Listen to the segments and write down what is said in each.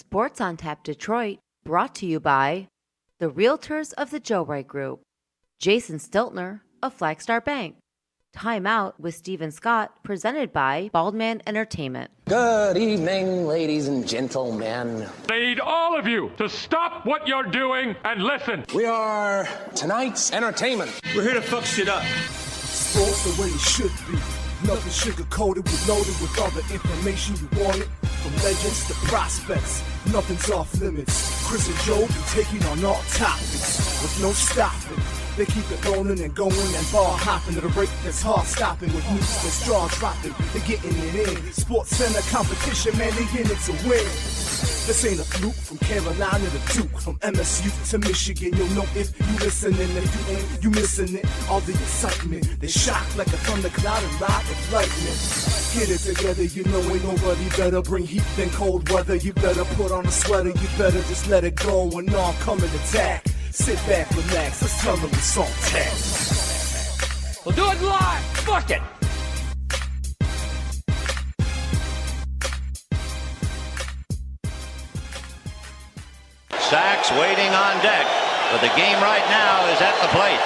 Sports on Tap Detroit, brought to you by the Realtors of the Joe Wright Group, Jason Stiltner of Flagstar Bank, Time Out with Stephen Scott, presented by Baldman Entertainment. Good evening, ladies and gentlemen. I need all of you to stop what you're doing and listen. We are tonight's entertainment. We're here to fuck shit up. Sports the way it should be. Nothing sugar-coated, we loaded with all the information you wanted. From legends to prospects, nothing's off limits. Chris and Joe be taking on all topics with no stopping. They keep it rolling and going and ball hopping at a rate that's hard stopping with news that's jaw dropping. They're getting it in. Sports Center competition, man, they in it to win. This ain't a fluke, from Carolina to Duke, from MSU to Michigan. You'll know if you listening. If you ain't, you missing it. All the excitement, they shock like a thundercloud and ride with lightning. Get it together, you know ain't nobody better. Bring heat than cold weather. You better put on a sweater. You better just let it go when all come and attack. Sit back, relax, let's tell them it's on tap. We'll do it live. Fuck it. Sachs waiting on deck, but the game right now is at the plate.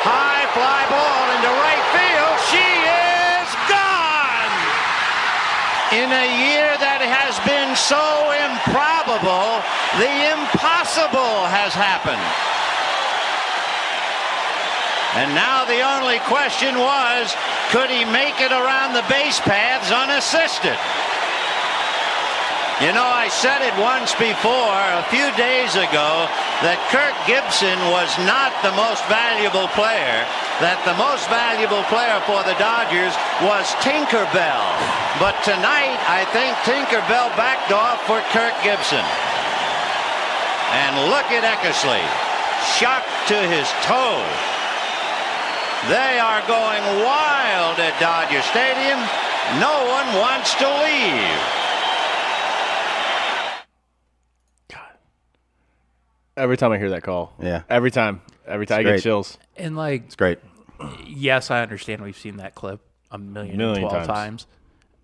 High fly ball into right field. She is gone! In a year that has been so improbable, the impossible has happened. And now the only question was, could he make it around the base paths unassisted? You know, I said it once before, a few days ago, that Kirk Gibson was not the most valuable player, that the most valuable player for the Dodgers was Tinkerbell. But tonight, I think Tinkerbell backed off for Kirk Gibson. And look at Eckersley, shocked to his toes. They are going wild at Dodger Stadium. No one wants to leave. Every time I hear that call. Yeah. Every time I great. get chills. And like, It's great. yes, I understand we've seen that clip a million and 12 times.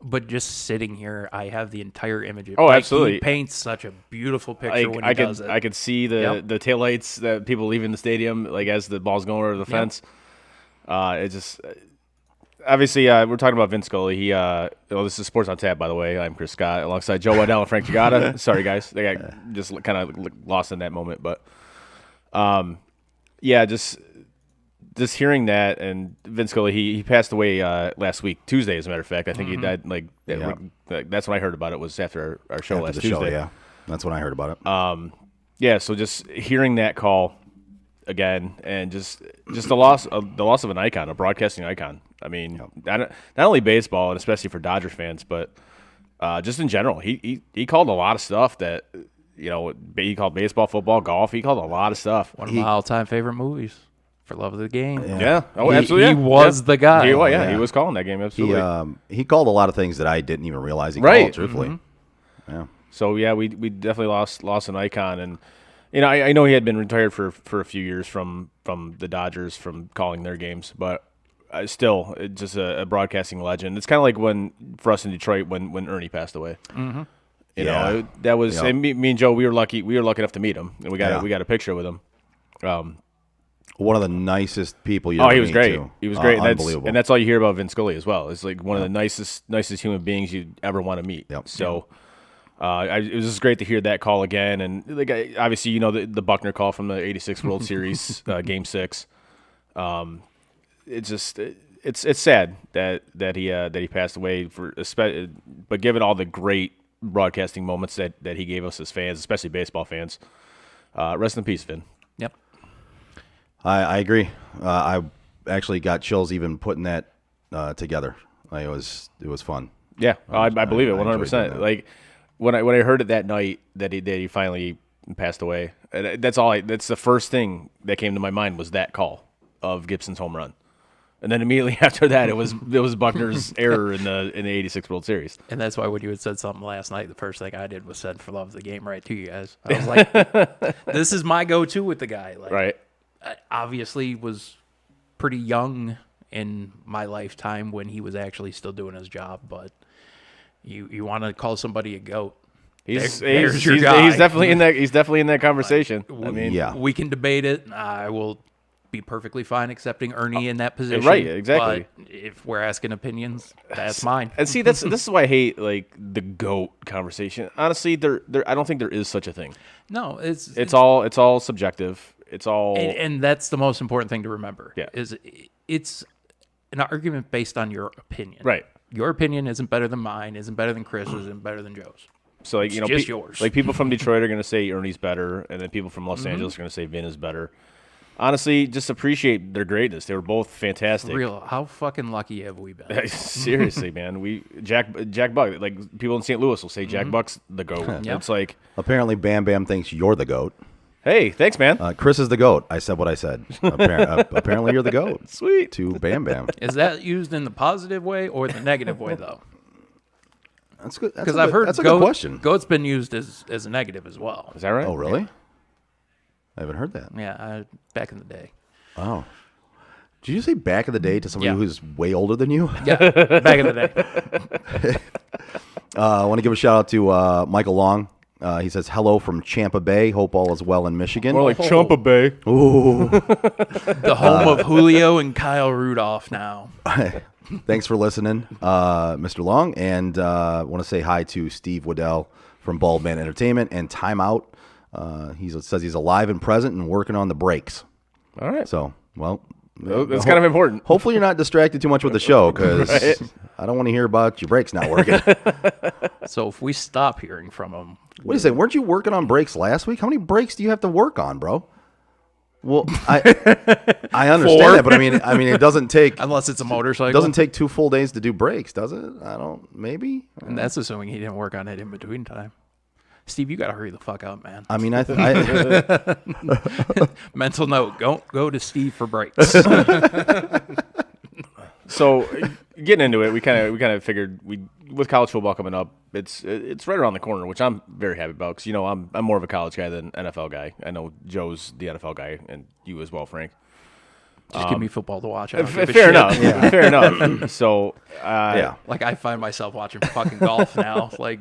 But just sitting here, I have the entire image. Oh, absolutely. He paints such a beautiful picture when he does it. I could see the taillights that people leaving the stadium, like as the ball's going over the fence. It just obviously we're talking about Vince Scully. He this is Sports on Tap, by the way. I'm Chris Scott alongside Joe Waddell and Frank Giagata. Sorry guys, they got just kind of lost in that moment, but just hearing that, and Vince Scully, he passed away last week, Tuesday, as a matter of fact. I think he died that's when I heard about it, was after our show last Tuesday. Show, yeah, that's when I heard about it. So just hearing that call again, and just the loss of an icon, a broadcasting icon. I mean, not only baseball, and especially for Dodgers fans, but just in general. He called a lot of stuff that, you know, he called baseball, football, golf. He called a lot of stuff. One of my all-time favorite movies, For Love of the Game. Yeah. Oh, absolutely. He was the guy. He was calling that game, absolutely. He called a lot of things that I didn't even realize he called, truthfully. Mm-hmm. Yeah. So, we definitely lost an icon. And, you know, I know he had been retired for a few years from the Dodgers, from calling their games, but still, just a broadcasting legend. It's kind of like for us in Detroit when Ernie passed away. Mm-hmm. You know, that was and me and Joe. We were lucky enough to meet him, and we got a picture with him. One of the nicest people you. He was great. Too. He was great. Unbelievable. And that's all you hear about Vince Scully as well. It's like one of the nicest human beings you'd ever want to meet. Yep. So. It was just great to hear that call again, and like obviously you know the Buckner call from the '86 World Series, Game 6. It's just it's sad that he passed away but given all the great broadcasting moments that he gave us as fans, especially baseball fans, rest in peace, Vin. Yep. I agree. I actually got chills even putting that together. It was fun. Yeah, I believe it 100%. Like. When I heard it that night that he finally passed away, that's the first thing that came to my mind was that call of Gibson's home run, and then immediately after that it was Buckner's error in the '86 World Series. And that's why when you had said something last night, the first thing I did was send For Love of the Game right to you guys. I was like, this is my go-to with the guy. Like, right. I obviously was pretty young in my lifetime when he was actually still doing his job, but. You want to call somebody a goat? He's there's your guy. he's definitely in that. He's definitely in that conversation. I mean, yeah. We can debate it. I will be perfectly fine accepting Ernie in that position. right, exactly. But if we're asking opinions, that's mine. And see, this is why I hate like the GOAT conversation. Honestly, there I don't think there is such a thing. No, It's all subjective. It's all and that's the most important thing to remember. Yeah. Is it's an argument based on your opinion. Right. Your opinion isn't better than mine, isn't better than Chris's, isn't better than Joe's. so like It's just yours. Like people from Detroit are going to say Ernie's better, and then people from Los Angeles are going to say Vin is better. Honestly, just appreciate their greatness. They were both fantastic. Real, how fucking lucky have we been? Seriously, man. Jack Buck, like people in St. Louis will say Jack Buck's the GOAT. Yep. It's like, Apparently, Bam Bam thinks you're the GOAT. hey, thanks, man. Chris is the GOAT. I said what I said. Apparently, you're the GOAT. Sweet. To Bam Bam. Is that used in the positive way or the negative way, though? That's good. Because I've heard that's a good question. Goat's been used as a negative as well. Is that right? Oh, really? I haven't heard that. Yeah, back in the day. Oh. Did you say back in the day to somebody Yeah. who's way older than you? Yeah, back in the day. I want to give a shout out to Michael Long. He says, hello from Champa Bay. Hope all is well in Michigan. More like Champa Bay. Ooh. The home of Julio and Kyle Rudolph now. Thanks for listening, Mr. Long. And I want to say hi to Steve Waddell from Bald Man Entertainment and Time Out. He says he's alive and present and working on the brakes. All right. So, well, That's kind of important. hopefully you're not distracted too much with the show because Right. I don't want to hear about your brakes not working. So if we stop hearing from him, Wait a second, weren't you working on brakes last week? How many brakes do you have to work on, bro? Well, I understand 4. that, but I mean, it doesn't take unless it's a motorcycle, it doesn't take 2 full days to do brakes, does it? I don't. Maybe. and that's assuming he didn't work on it in between time. Steve, you got to hurry the fuck up, man. I mean, I Mental note: go to Steve for breaks. So getting into it, we kind of figured with college football coming up, it's right around the corner, which I'm very happy about because I'm more of a college guy than NFL guy. I know Joe's the NFL guy, and you as well, Frank. Just give me football to watch. I don't give a Fair shit. enough. Yeah. Fair enough. So yeah. Like I find myself watching fucking golf now. Like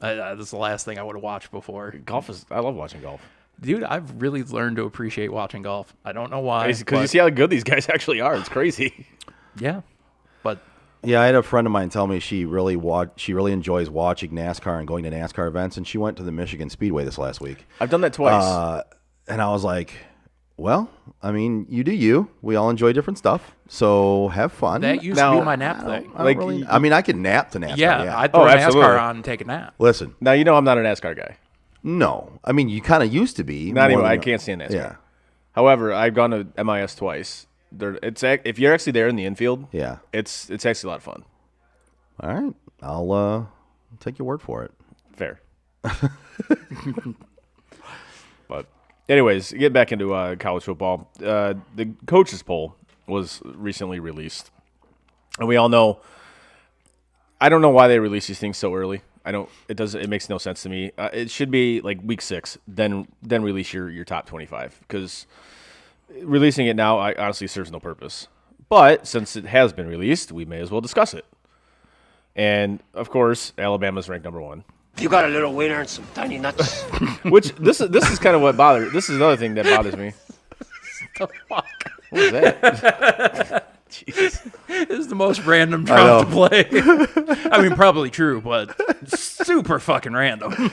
this is the last thing I would have watched before. I love watching golf. Dude, I've really learned to appreciate watching golf. I don't know why. Because you see how good these guys actually are. It's crazy. Yeah, but Yeah, I had a friend of mine tell me she really enjoys watching NASCAR and going to NASCAR events, and she went to the Michigan Speedway this last week. I've done that twice. And I was like, well, I mean, you do you. We all enjoy different stuff, so have fun. that used Now- to be my nap thing. I mean, I can nap to NASCAR. Yeah, I'd Oh, throw absolutely. NASCAR on and take a nap. Listen, Now I'm not a NASCAR guy. no. I mean, you kind of used to be. Not more anymore. than- I can't stand NASCAR. Yeah. However, I've gone to MIS twice. If you're actually there in the infield, Yeah. it's actually a lot of fun. All right. I'll take your word for it. Fair. But anyways, get back into college football. The coaches poll was recently released, and we all know. I don't know why they release these things so early. It makes no sense to me. It should be like week 6, then release your top 25 because releasing it now honestly serves no purpose. But since it has been released, we may as well discuss it. And of course, Alabama's ranked number 1. You got a little wiener and some tiny nuts. Which this is kind of what bothers. This is another thing that bothers me. What was that? Jeez. This is the most random drop to play. I mean, probably true, but super fucking random.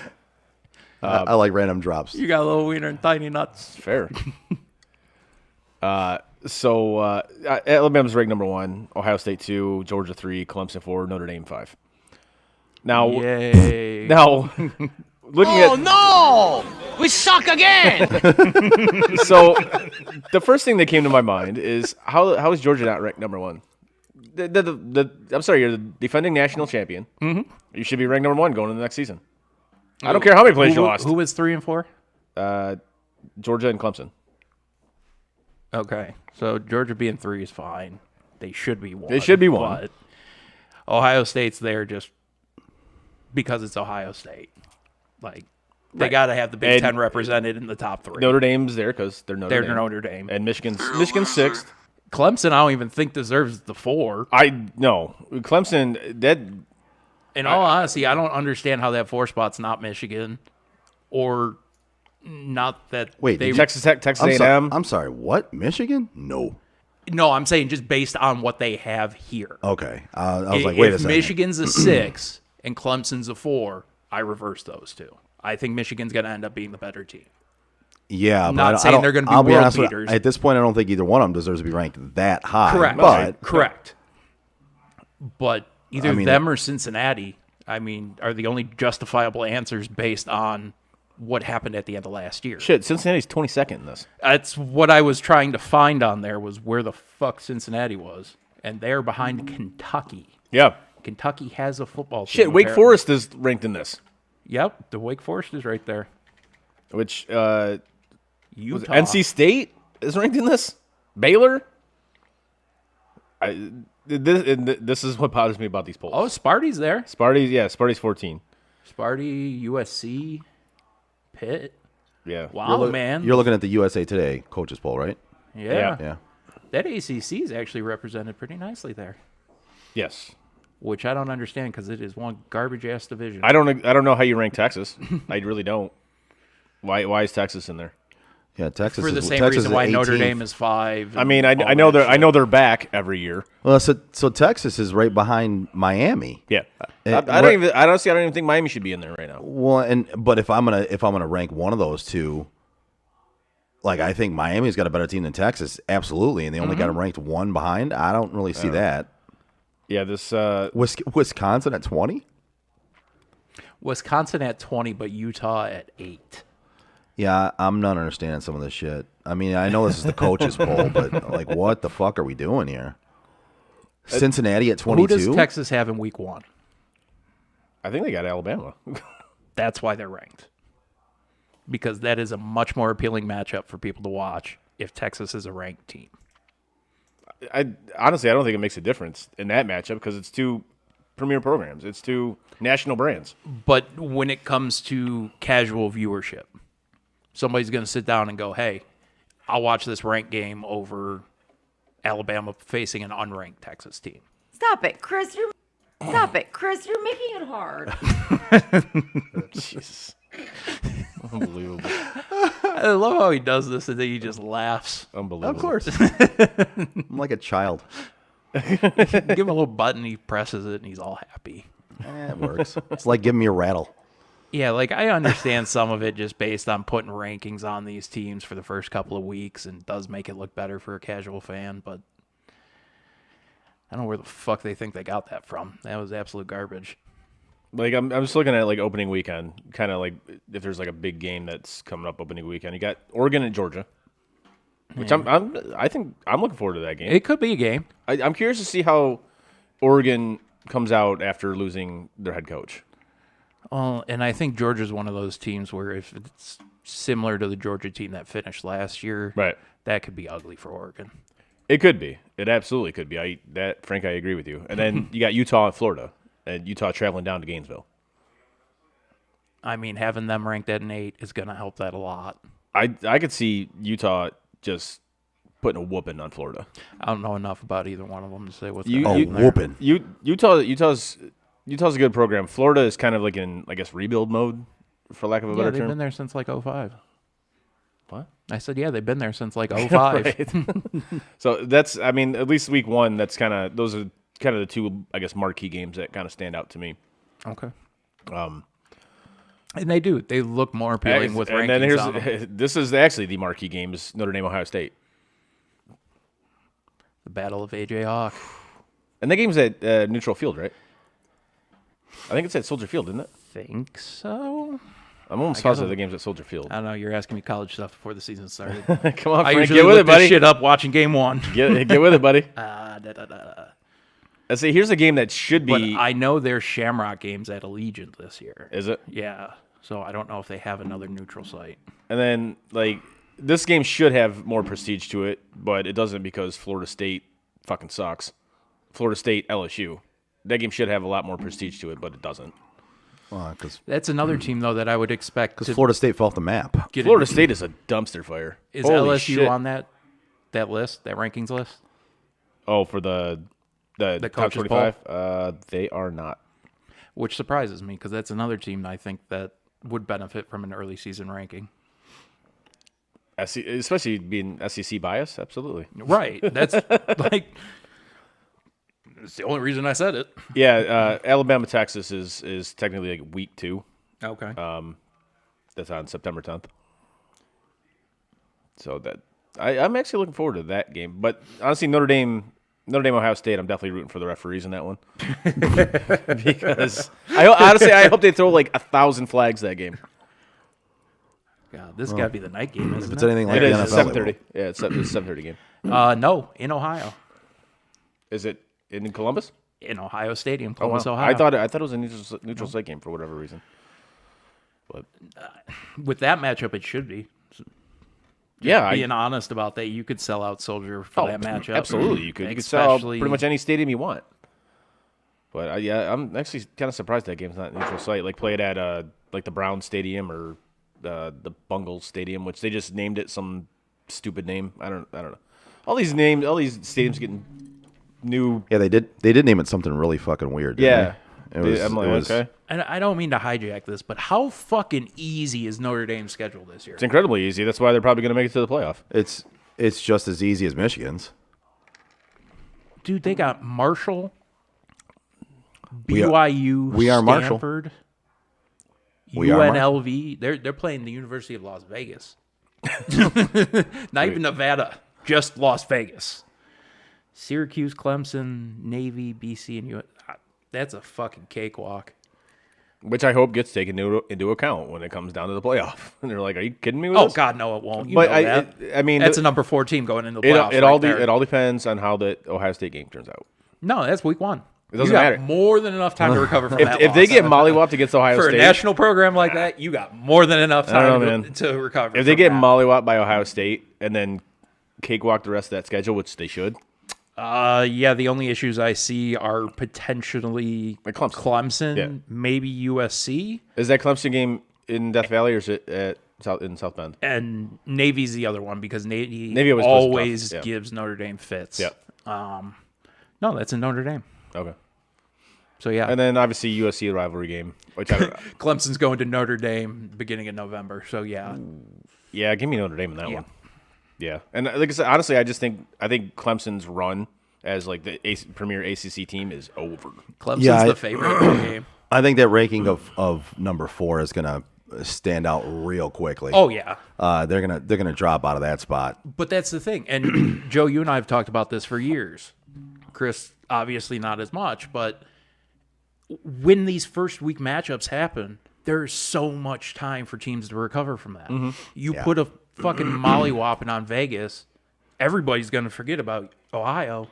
I like random drops. You got a little wiener and tiny nuts. Fair. So Alabama's ranked number 1, Ohio State 2, Georgia 3, Clemson 4, Notre Dame 5. Now, Yay. looking at no! We suck again! so the first thing that came to my mind is how is Georgia not ranked number 1? I'm sorry, you're the defending national champion. Mm-hmm. You should be ranked number 1 going into the next season. I don't care how many plays you lost. Who was 3 and 4? Georgia and Clemson. Okay, so Georgia being 3 is fine. They should be 1. They should be 1. But Ohio State's there just because it's Ohio State. Like, they got to have the Big And Ten represented in the top 3. Notre Dame's there because they're Notre They're Dame. Notre Dame. And Michigan's 6th. Clemson, I don't even think deserves the 4. I no Clemson. That In all honesty, I don't understand how that 4 spot's not Michigan, or not that. Wait, they, Texas Tech, Texas I'm, A&M. I'm sorry, what? Michigan? No. No, I'm saying just based on what they have here. Okay. I was like, wait a If second. Michigan's a 6 and Clemson's a 4, I reverse those two. I think Michigan's going to end up being the better team. Yeah, but Not I don't- saying I don't- they're gonna be I'll world honest with you, beaters. At this point, I don't think either one of them deserves to be ranked that high. Correct. But Correct. But either I mean, them or Cincinnati, I mean, are the only justifiable answers based on what happened at the end of last year. Shit, Cincinnati's 22nd in this. That's what I was trying to find on there, was where the fuck Cincinnati was. And they're behind Kentucky. Yeah. Kentucky has a football team. Shit, Wake apparently. Forest is ranked in this, Yep, the Wake Forest is right there. which Utah. NC State is ranked in this. Baylor. This is what bothers me about these polls. Oh, Sparty's there. Sparty's 14. Sparty, USC, Pitt. Yeah. Wow, man. you're looking at the USA Today coaches poll, right? Yeah. Yeah. That ACC is actually represented pretty nicely there, Yes. which I don't understand because it is one garbage-ass division. I don't know how you rank Texas. I really don't. Why is Texas in there? Yeah, Texas For the is same Texas reason why is Notre 18th. Dame is 5. I mean, I and know all they're that I shit. know they're back every year. Well, so Texas is right behind Miami. Yeah. I what- don't even think Miami should be in there right now. Well, but if I'm gonna rank one of those two, like I think Miami's got a better team than Texas, absolutely, and they only got them ranked one behind. I don't really see that. Yeah, this Wisconsin at 20. Wisconsin at 20, but Utah at 8. Yeah, I'm not understanding some of this shit. I mean, I know this is the coaches poll, but like, what the fuck are we doing here? Cincinnati at 22. Who does Texas have in week 1? I think they got Alabama. That's why they're ranked. Because that is a much more appealing matchup for people to watch if Texas is a ranked team. I honestly don't think it makes a difference in that matchup because it's two premier programs. It's two national brands. But when it comes to casual viewership, somebody's going to sit down and go, hey, I'll watch this ranked game over Alabama facing an unranked Texas team. Stop it, Chris. You're making it hard. Jesus. Unbelievable. I love how he does this and then he just laughs. Unbelievable. Of course. I'm like a child. Give him a little button, he presses it, and he's all happy. It works. It's like giving me a rattle. Yeah, like I understand some of it just based on putting rankings on these teams for the first couple of weeks and does make it look better for a casual fan, but I don't know where the fuck they think they got that from. That was absolute garbage. Like I'm just looking at like opening weekend, kind of like if there's like a big game that's coming up opening weekend. You got Oregon and Georgia, which I think I'm looking forward to that game. It could be a game. I'm curious to see how Oregon comes out after losing their head coach. Well, and I think Georgia's one of those teams where if it's similar to the Georgia team that finished last year, Right. that could be ugly for Oregon. It could be. It absolutely could be. Frank, I agree with you. And then you got Utah and Florida, and Utah traveling down to Gainesville. I mean, having them ranked at an 8 is going to help that a lot. I could see Utah just putting a whooping on Florida. I don't know enough about either one of them to say what's You- going you- on there. Whooping. Utah's a good program. Florida is kind of like in, I guess, rebuild mode, for lack of a Yeah, better they've term. been there since like 05. What? I said, yeah, they've been there since like 05. Right. So that's, I mean, at least week one, those are kind of the two, I guess, marquee games that kind of stand out to me. Okay. And they do. They look more appealing with and rankings then on them. this is actually the marquee game is Notre Dame Ohio State, The Battle of AJ Hawk. and that game's at neutral field, right? I think it's at Soldier Field, isn't it? Think so? I'm almost positive the game's at Soldier Field. I don't know. You're asking me college stuff before the season started. Come on, I Frank, usually get with look it, buddy. this shit up watching game 1. Get with it, buddy. Da, da, da. Let's see. Here's a game that should But be. I know there's Shamrock games at Allegiant this year. Is it? Yeah. So I don't know if they have another neutral site. And then, like, this game should have more prestige to it, but it doesn't because Florida State fucking sucks. Florida State, LSU. That game should have a lot more prestige to it, but it doesn't. Because That's another team, though, that I would expect to Florida State fell off the map. get Florida State is a dumpster fire. Is Holy LSU shit. on that list, that rankings list? Oh, for the top coaches 25? They are not. which surprises me because that's another team I think that would benefit from an early season ranking. Especially being SEC bias, absolutely. Right. That's like it's the only reason I said it. Yeah, Alabama, Texas is technically like week 2. Okay. That's on September 10th. So that I'm actually looking forward to that game. But honestly, Notre Dame, Ohio State, I'm definitely rooting for the referees in that one because I hope they throw like 1,000 flags that game. God, this got to be the night game, isn't If it's it? anything like It the is NFL, 7:30. Yeah, it's a 7:30 game. No, in Ohio. Is it in Columbus? In Ohio Stadium, Oh, wow. Columbus, Ohio. I thought it was a neutral site game for whatever reason. But with that matchup, it should be. yeah, Being honest about that, you could sell out Soldier for that matchup. Absolutely, you could. You could sell out Especially- pretty much any stadium you want. But yeah, I'm actually kind of surprised that game's not a neutral site. Like play it at like the Brown Stadium or the Bungles Stadium, which they just named it some stupid name. I don't know. All these stadiums getting new. Yeah, they did name it something really fucking weird. Yeah, Didn't they? I'm like, okay. And I don't mean to hijack this, but how fucking easy is Notre Dame's schedule this year? It's incredibly easy. That's why they're probably going to make it to the playoff. It's just as easy as Michigan's. Dude, they got Marshall, We are- BYU, we are Marshall. Stanford, We are UNLV. They're playing the University of Las Vegas. Not even Nevada, just Las Vegas. Syracuse, Clemson, Navy, BC, and that's a fucking cakewalk. Which I hope gets taken into account when it comes down to the playoff. And they're like, "Are you kidding me with Oh this?" God, no, it won't. You But know that. I mean, that's a number 4 team going into the playoffs. it right all there. depends on how the Ohio State game turns out. No, that's week 1. It doesn't you got matter. more than enough time to recover from that If they loss. get mollywopped against Ohio for State, a national program like that, you got more than enough I don't time know, man. to recover. if they from get that. mollywopped by Ohio State and then cakewalk the rest of that schedule, which they should, Yeah, the only issues I see are potentially Like Clemson. Yeah. maybe USC, is that Clemson game in Death Valley or is it in South Bend? and Navy's the other one because Navy always plays always tough, yeah. gives Notre Dame fits. Yeah. No, that's in Notre Dame. Okay. So yeah, And then obviously USC rivalry game, which Clemson's going to Notre Dame beginning of November. So yeah, yeah, give me Notre Dame in that one. Yeah, and like I said, honestly, I think Clemson's run as like the premier ACC team is over. Clemson's Yeah, the favorite in the game. I think that ranking of number 4 is gonna stand out real quickly. Oh yeah, they're gonna drop out of that spot. but that's the thing. And Joe, you and I have talked about this for years. Chris, obviously not as much, but when these first week matchups happen, there's so much time for teams to recover from that. You put a fucking mollywhopping on Vegas, everybody's going to forget about Ohio,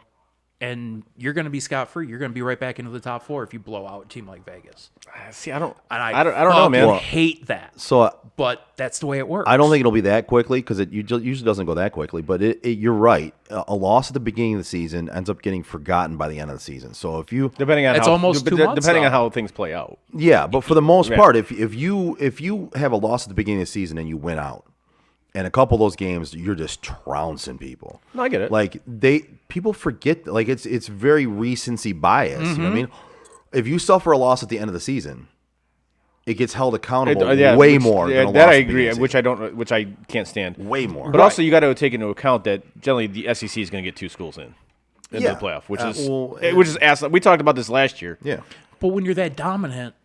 and you're going to be scot-free. You're going to be right back into the top 4 if you blow out a team like Vegas. See, I don't And know, man. fucking hate that, So but that's the way it works. I don't think it'll be that quickly because it usually doesn't go that quickly. But you're right. A loss at the beginning of the season ends up getting forgotten by the end of the season. So if you Depending on It's how, almost 2 months, depending on though. how things play out. Yeah, but for the most Yeah. part, if you have a loss at the beginning of the season and you win out, and a couple of those games you're just trouncing people. No, I get it. Like people forget. Like it's very recency bias. You know what I mean? If you suffer a loss at the end of the season, it gets held accountable way more. Than a that loss I at the beginning agree, of the which I can't stand. Way more. But also, you got to take into account that generally the SEC is going to get 2 schools into Yeah. the playoff, which well, is asinine. We talked about this last year. Yeah. But when you're that dominant,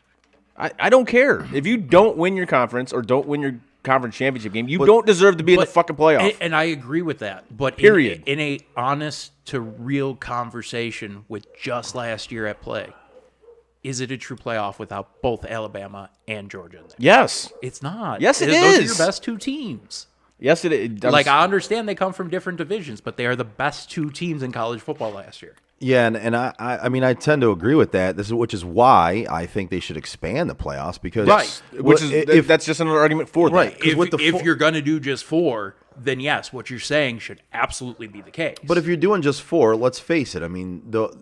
I don't care if you don't win your conference or don't win your conference championship game. You don't deserve to be in the fucking playoff. And I agree with that. But Period. In a honest to real conversation with just last year at play, is it a true playoff without both Alabama and Georgia in there? Yes. It's not. Yes, it Those are is. your best 2 teams. Yes, it is. Like, I understand they come from different divisions, but they are the best 2 teams in college football last year. Yeah, and I mean I tend to agree with that. Which is why I think they should expand the playoffs because Right. Which is that's just another argument for that. Right. 'Cause If, with the if you're going to do just 4, then yes, what you're saying should absolutely be the case. But if you're doing just 4, let's face it. I mean, the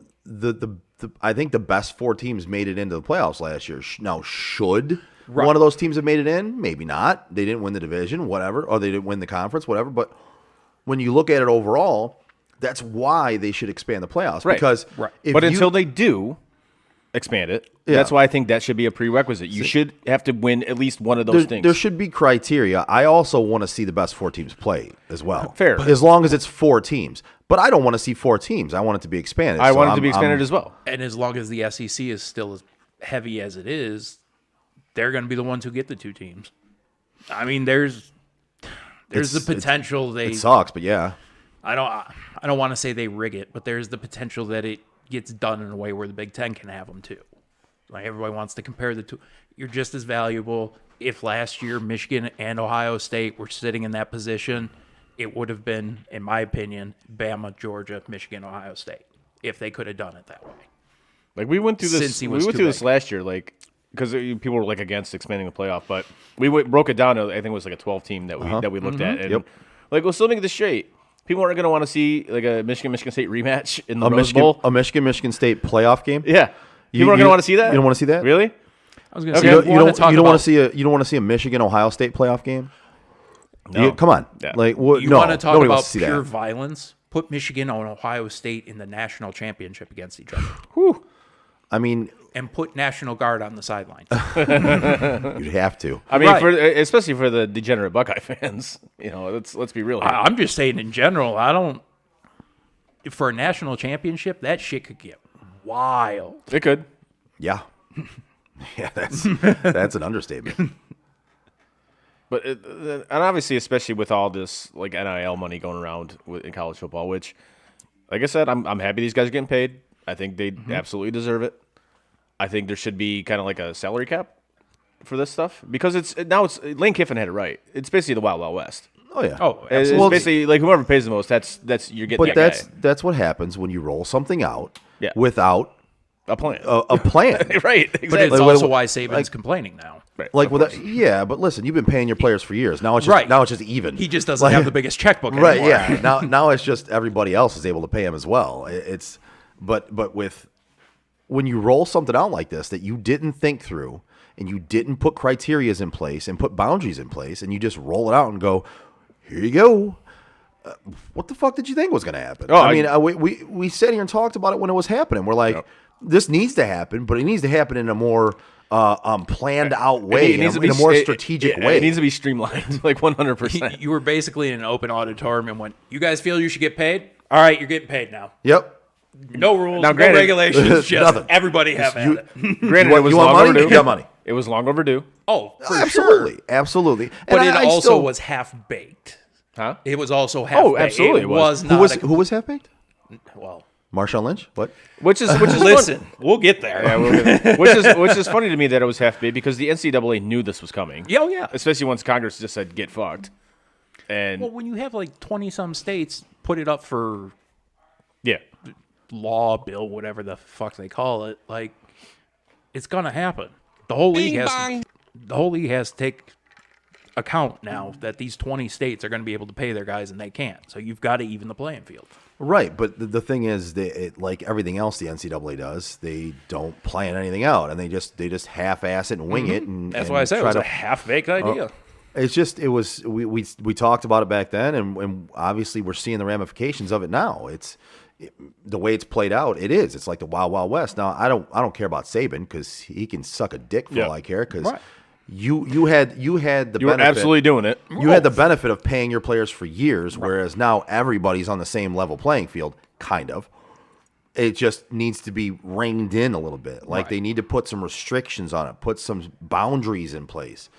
I think the best 4 teams made it into the playoffs last year. Now, should one of those teams have made it in? Maybe not. They didn't win the division, whatever, or they didn't win the conference, whatever. But when you look at it overall, that's why they should expand the playoffs. Right. Because but until they do, expand it. Yeah. That's why I think that should be a prerequisite. You should have to win at least one of those things. There should be criteria. I also want to see the best 4 teams play as well. Fair. As long as it's 4 teams. But I don't want to see 4 teams. I want it to be expanded. I So want it to be I'm- expanded as well. And as long as the SEC is still as heavy as it is, they're going to be the ones who get the 2 teams. I mean, there's the potential It sucks, but yeah. I don't want to say they rig it, but there's the potential that it gets done in a way where the Big Ten can have them too. Like everybody wants to compare the two. You're just as valuable. If last year Michigan and Ohio State were sitting in that position, it would have been, in my opinion, Bama, Georgia, Michigan, Ohio State, if they could have done it that way. Like we went through this. Since he We was went too through this big. last year, like because people were like against expanding the playoff, but we broke it down to I think it was like a 12 team that we looked at, and like let's still make this straight. People aren't going to want to see like a Michigan State rematch in the Rose Bowl. A Michigan State playoff game? Yeah, people aren't going to want to see that. You don't want to see that? Really? I was going to Okay. say, You don't want to see a Michigan Ohio State playoff game? No. Come on. Yeah. Like what? You No, want to talk nobody about wants to see pure that. violence? Put Michigan and Ohio State in the national championship against each other, I mean, and put National Guard on the sideline. you'd have to. I mean, Right. especially for the degenerate Buckeye fans, let's be real here. I'm just saying in general. I don't. For a national championship, that shit could get wild. It could. Yeah. Yeah, that's an understatement. But and obviously, especially with all this like NIL money going around in college football, which, like I said, I'm happy these guys are getting paid. I think they absolutely deserve it. I think there should be kind of like a salary cap for this stuff because it's Lane Kiffin had it right. It's basically the Wild Wild West. Oh yeah. Oh, It's Well, basically like whoever pays the most. That's you're getting. But that guy. that's what happens when you roll something out Yeah. without a plan. a plan. Right. Exactly. But it's Like, also what- why Saban's complaining now. Right. Like yeah, but listen, you've been paying your players for years. Now it's just Right. now it's just even. He just doesn't have the biggest checkbook anymore. Right, yeah. Now it's just everybody else is able to pay him as well. It's but with when you roll something out like this that you didn't think through and you didn't put criterias in place and put boundaries in place and you just roll it out and go, here you go. What the fuck did you think was going to happen? Oh, I mean, we sat here and talked about it when it was happening. We're like, this needs to happen, but it needs to happen in a more planned out way, in a more strategic way. It needs to be streamlined, like 100%. You were basically in an open auditorium and went, "You guys feel you should get paid? All right, you're getting paid now. Yep. No rules, Now, no granted- regulations, just Nothing. everybody have at You- it." Granted, You it was want long money? overdue. You got money. It was long overdue. Oh, for Absolutely, sure. absolutely. But And it I also still- was half baked. Huh? It was also half baked. absolutely It it was. was not who was half baked? well. Marshawn Lynch. What? Which is Listen, we'll get there. Yeah, which is funny to me that it was half baked because the NCAA knew this was coming. Yeah, oh, yeah. Especially once Congress just said get fucked. And Well, when you have like 20-some states put it up for yeah, law, bill, whatever the fuck they call it, like it's gonna happen. The whole league has to take account now that these 20 states are going to be able to pay their guys and they can't. So you've got to even the playing field. Right, but the thing is, like everything else the NCAA does, they don't plan anything out, and they just half-ass it and wing it. And That's and why I said it try was to- a half-baked idea. We talked about it back then, and obviously we're seeing the ramifications of it now. The way it's played out. It's like the Wild Wild West. Now I don't care about Saban because he can suck a dick for all I care. Because Right. you had the you were benefit. absolutely doing it. You had the benefit of paying your players for years, whereas now everybody's on the same level playing field, kind of. It just needs to be reined in a little bit. Like they need to put some restrictions on it, put some boundaries in place,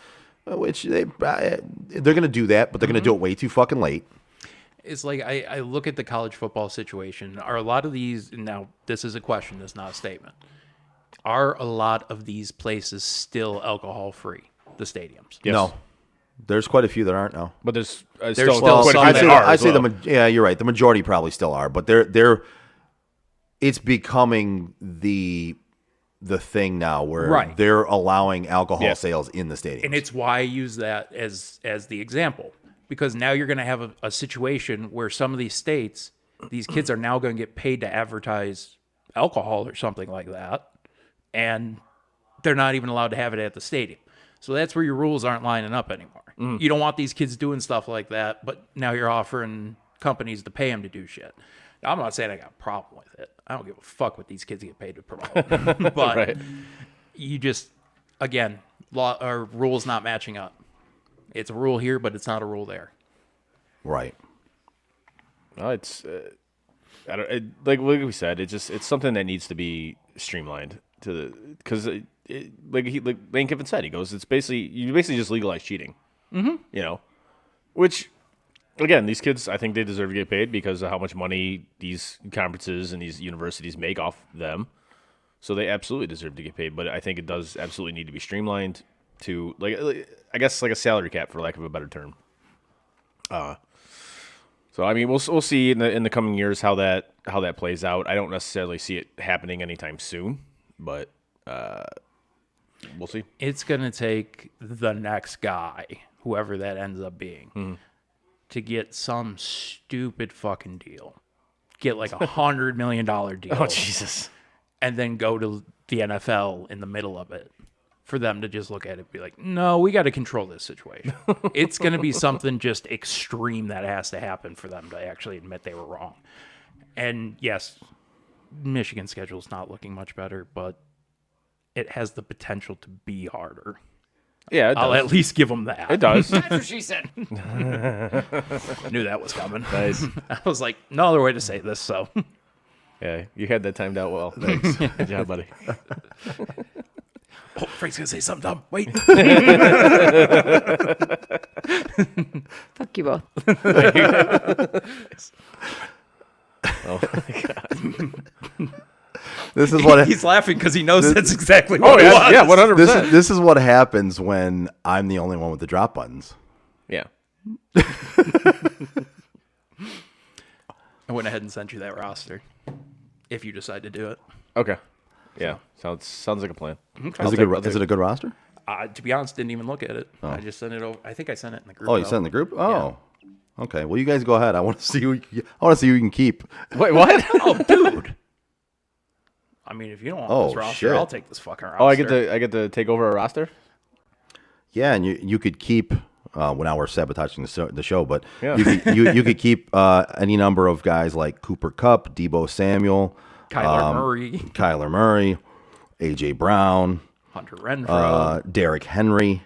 which they're going to do that, but they're going to do it way too fucking late. It's like I look at the college football situation. Are a lot of these, now this is a question, this is not a statement. Are a lot of these places still alcohol free, the stadiums? Yes. No, there's quite a few that aren't now. But there's still still quite a some few that that are. I'd as say well. yeah, you're right. The majority probably still are, but it's becoming the thing now where Right. they're allowing alcohol Yeah. sales in the stadium. And it's why I use that as the example, because now you're going to have a situation where some of these states, these kids are now going to get paid to advertise alcohol or something like that, and they're not even allowed to have it at the stadium. So that's where your rules aren't lining up anymore. You don't want these kids doing stuff like that, but now you're offering companies to pay them to do shit. I'm not saying I got a problem with it. I don't give a fuck what these kids get paid to promote. But Right. you just, again, law or rules not matching up. It's a rule here, but it's not a rule there. Right. No, it's like we said, it's something that needs to be streamlined because like Lane Kiffin said, he goes, you basically just legalize cheating. Mm-hmm. You know, which again, these kids, I think they deserve to get paid because of how much money these conferences and these universities make off them. So they absolutely deserve to get paid, but I think it does absolutely need to be streamlined to I guess like a salary cap, for lack of a better term. So I mean, we'll see in the coming years how that plays out. I don't necessarily see it happening anytime soon, but we'll see. It's going to take the next guy, whoever that ends up being, to get some stupid fucking deal. Get like $100 million deal. Oh, Jesus. And then go to the NFL in the middle of it for them to just look at it and be like, no, we got to control this situation. It's going to be something just extreme that has to happen for them to actually admit they were wrong. And yes, Michigan's schedule is not looking much better, but it has the potential to be harder. Yeah, it does. I'll at least give them that. It does. That's what she said. Knew that was coming. Nice. I was like, no other way to say this, so. Yeah, you had that timed out well. Thanks. Good job, buddy. Oh, Frank's going to say something dumb. Wait. Fuck you both. Oh, my God. This is what He's laughing because he knows that's exactly what Oh, it yeah, was. yeah, 100%. this is what happens when I'm the only one with the drop buttons. Yeah. I went ahead and sent you that roster if you decide to do it. Okay. Yeah. Sounds like a plan. Is it a good roster? To be honest, didn't even look at it. I just sent it over. I think I sent it in the group. Oh, you sent in the group? Oh. Okay. Well, you guys go ahead. I want to see who you can keep. Wait, what? Oh, dude. I mean, if you don't want this roster, shit. I'll take this fucking roster. Oh, I get to take over a roster? Yeah, and you could keep. Well, now we're sabotaging the show, but Yeah. you could keep any number of guys like Cooper Kupp, Deebo Samuel, Kyler Murray, AJ Brown, Hunter Renfrow, Derrick Henry.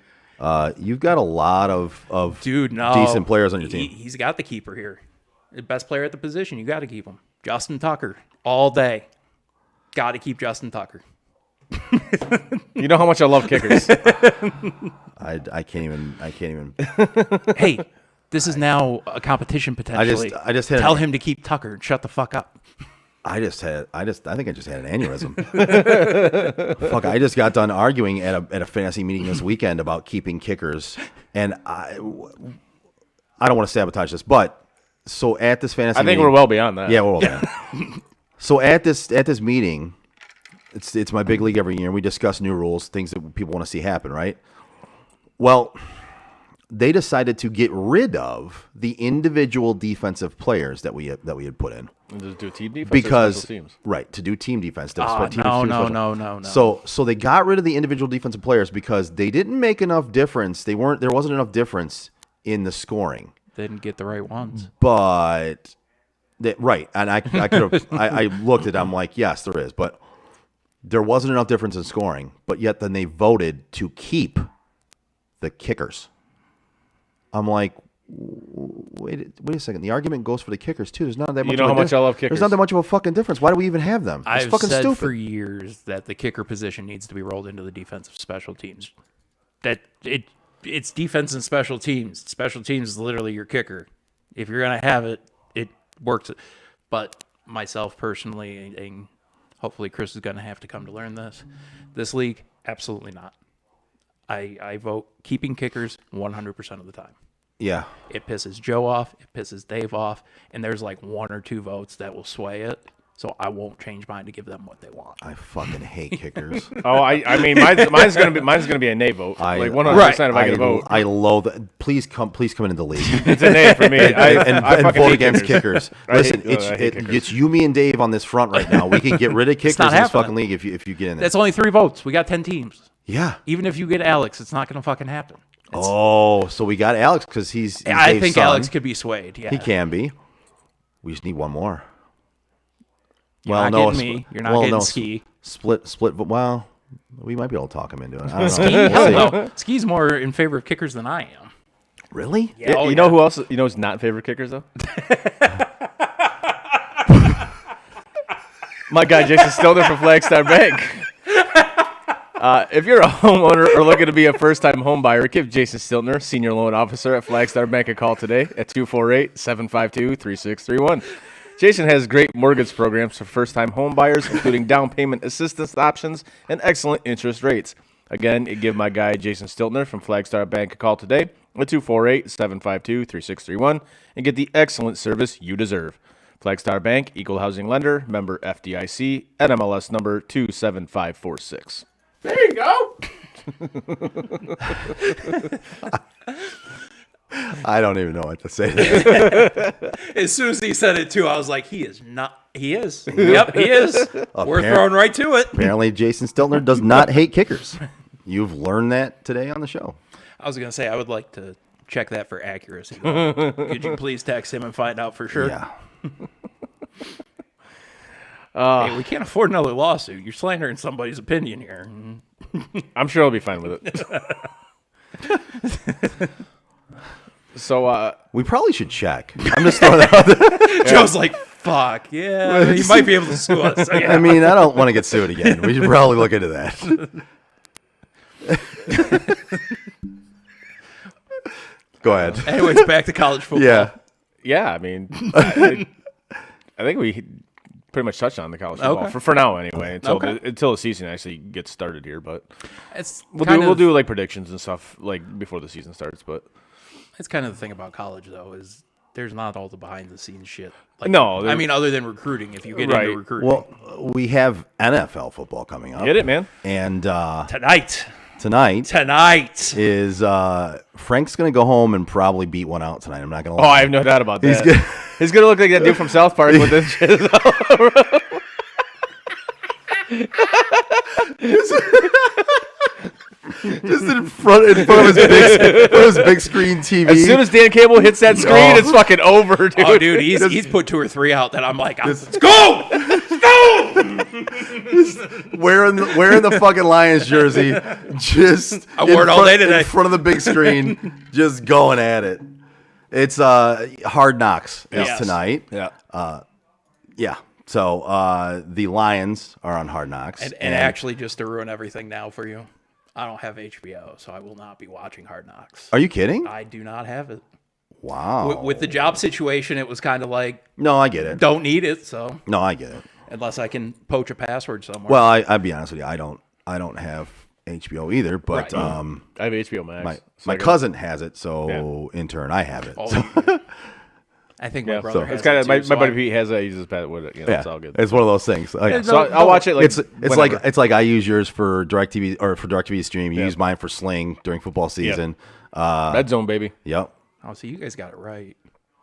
You've got a lot of dude, no, decent players on your team. He's got the keeper here. The best player at the position. You got to keep him. Justin Tucker all day. Got to keep Justin Tucker. You know how much I love kickers. I can't even. Hey, this is now a competition potentially. I just had tell him to keep Tucker and shut the fuck up. I think I just had an aneurysm. Fuck! I just got done arguing at a fantasy meeting this weekend about keeping kickers, and I don't want to sabotage this, but so at this fantasy, I think meeting, we're well beyond that. Yeah, we're well beyond. So at this meeting, it's my big league every year. And we discuss new rules, things that people want to see happen. Right? Well, they decided to get rid of the individual defensive players that we had put in. And just do team defense Because or special teams? right, to do team defense. No. So they got rid of the individual defensive players because they didn't make enough difference. There wasn't enough difference in the scoring. They didn't get the right ones. But right, and I could have I looked at it, I'm like, yes, there is, but there wasn't enough difference in scoring. But yet then they voted to keep the kickers. I'm like, wait a second. The argument goes for the kickers too. There's not that much. You know how much I love kickers. There's not that much of a fucking difference. Why do we even have them? It's I've fucking said stupid. for years that the kicker position needs to be rolled into the defensive special teams. That it's defense and special teams. Special teams is literally your kicker. If you're gonna have it, it works. But myself personally, and hopefully Chris is gonna have to come to learn this. This league, absolutely not. I vote keeping kickers 100% of the time. Yeah. It pisses Joe off. It pisses Dave off. And there's like one or two votes that will sway it. So I won't change mine to give them what they want. I fucking hate kickers. Oh, I mean, mine's gonna be a nay vote. Like 100% if I get a vote. I loathe it. Please come into the league. It's a nay for me. and fucking vote hate against kickers. Listen, I hate kickers. it's you, me, and Dave on this front right now. We can get rid of kickers in not this happening. fucking league if you get in there. That's only 3 votes. We got 10 teams. Yeah. Even if you get Alex, it's not going to fucking happen. Oh, so we got Alex because he's I Dave's think son. Alex could be swayed. Yeah. He can be. We just need one more. You're not getting me. You're not getting Ski. Split. Well, we might be able to talk him into it. I don't know. Ski, hell no. Ski's more in favor of kickers than I am. Really? Yeah, You know who else? You know who's not favorite kickers though? My guy Jason Stilner from Flagstar Bank. If you're a homeowner or looking to be a first-time home buyer, give Jason Stilner, Senior Loan Officer at Flagstar Bank, a call today at 248-752-3631. Jason has great mortgage programs for first-time home buyers, including down payment assistance options and excellent interest rates. Again, give my guy Jason Stiltner from Flagstar Bank a call today at 248-752-3631 and get the excellent service you deserve. Flagstar Bank, Equal Housing Lender, member FDIC, NMLS number 27546. There you go. I don't even know what to say there. As soon as he said it too, I was like, he is not. He is. Yep, he is. We're throwing right to it. Apparently, Jason Stiltner does not hate kickers. You've learned that today on the show. I was going to say, I would like to check that for accuracy. Could you please text him and find out for sure? Yeah. Hey, we can't afford another lawsuit. You're slandering somebody's opinion here. I'm sure I'll be fine with it. So, we probably should check. I'm just throwing that out there. Joe's like, fuck, yeah, you might be able to sue us. So, yeah. I mean, I don't want to get sued again. We should probably look into that. Go ahead. Anyways, back to college football. Yeah. yeah, I mean, I think we pretty much touched on the college football for now anyway, until the season actually gets started here. But It's we'll do like predictions and stuff like before the season starts. But It's kind of the thing about college, though, is there's not all the behind-the-scenes shit. Like, No, I mean, other than recruiting, if you get Right. into recruiting. Well, we have NFL football coming up. get it, man. And tonight is Frank's going to go home and probably beat one out tonight. I'm not going to Oh, lie. I have no doubt about that. He's gonna look like that dude from South Park with this shit. Just in front of his big screen TV. As soon as Dan Cable hits that screen, it's fucking over, dude. Oh, dude, he's put 2 or 3 out that I'm like, let's go! wearing the fucking Lions jersey, just I wore it all day today. in front of the big screen, just going at it. It's Hard Knocks is tonight. Yeah. Yeah. So the Lions are on Hard Knocks. And actually, just to ruin everything now for you, I don't have HBO, so I will not be watching Hard Knocks. Are you kidding? I do not have it. Wow. With the job situation, it was kind of like, No, I get it. don't need it, so No, I get it. unless I can poach a password somewhere. Well, I'd be honest with you. I don't have HBO either, but Right. I have HBO Max. my cousin has it, so in turn I have it. Oh, So, I think my Yeah, brother so has it's kind it of my too, buddy so Pete has that. He uses that with it. yeah, It's all good. it's one of those things. So I'll watch it. Like it's whenever. like I use yours for DirecTV or for DirecTV to stream. You use mine for Sling during football season. Red Zone, baby. Yep. Oh, so you guys got it right.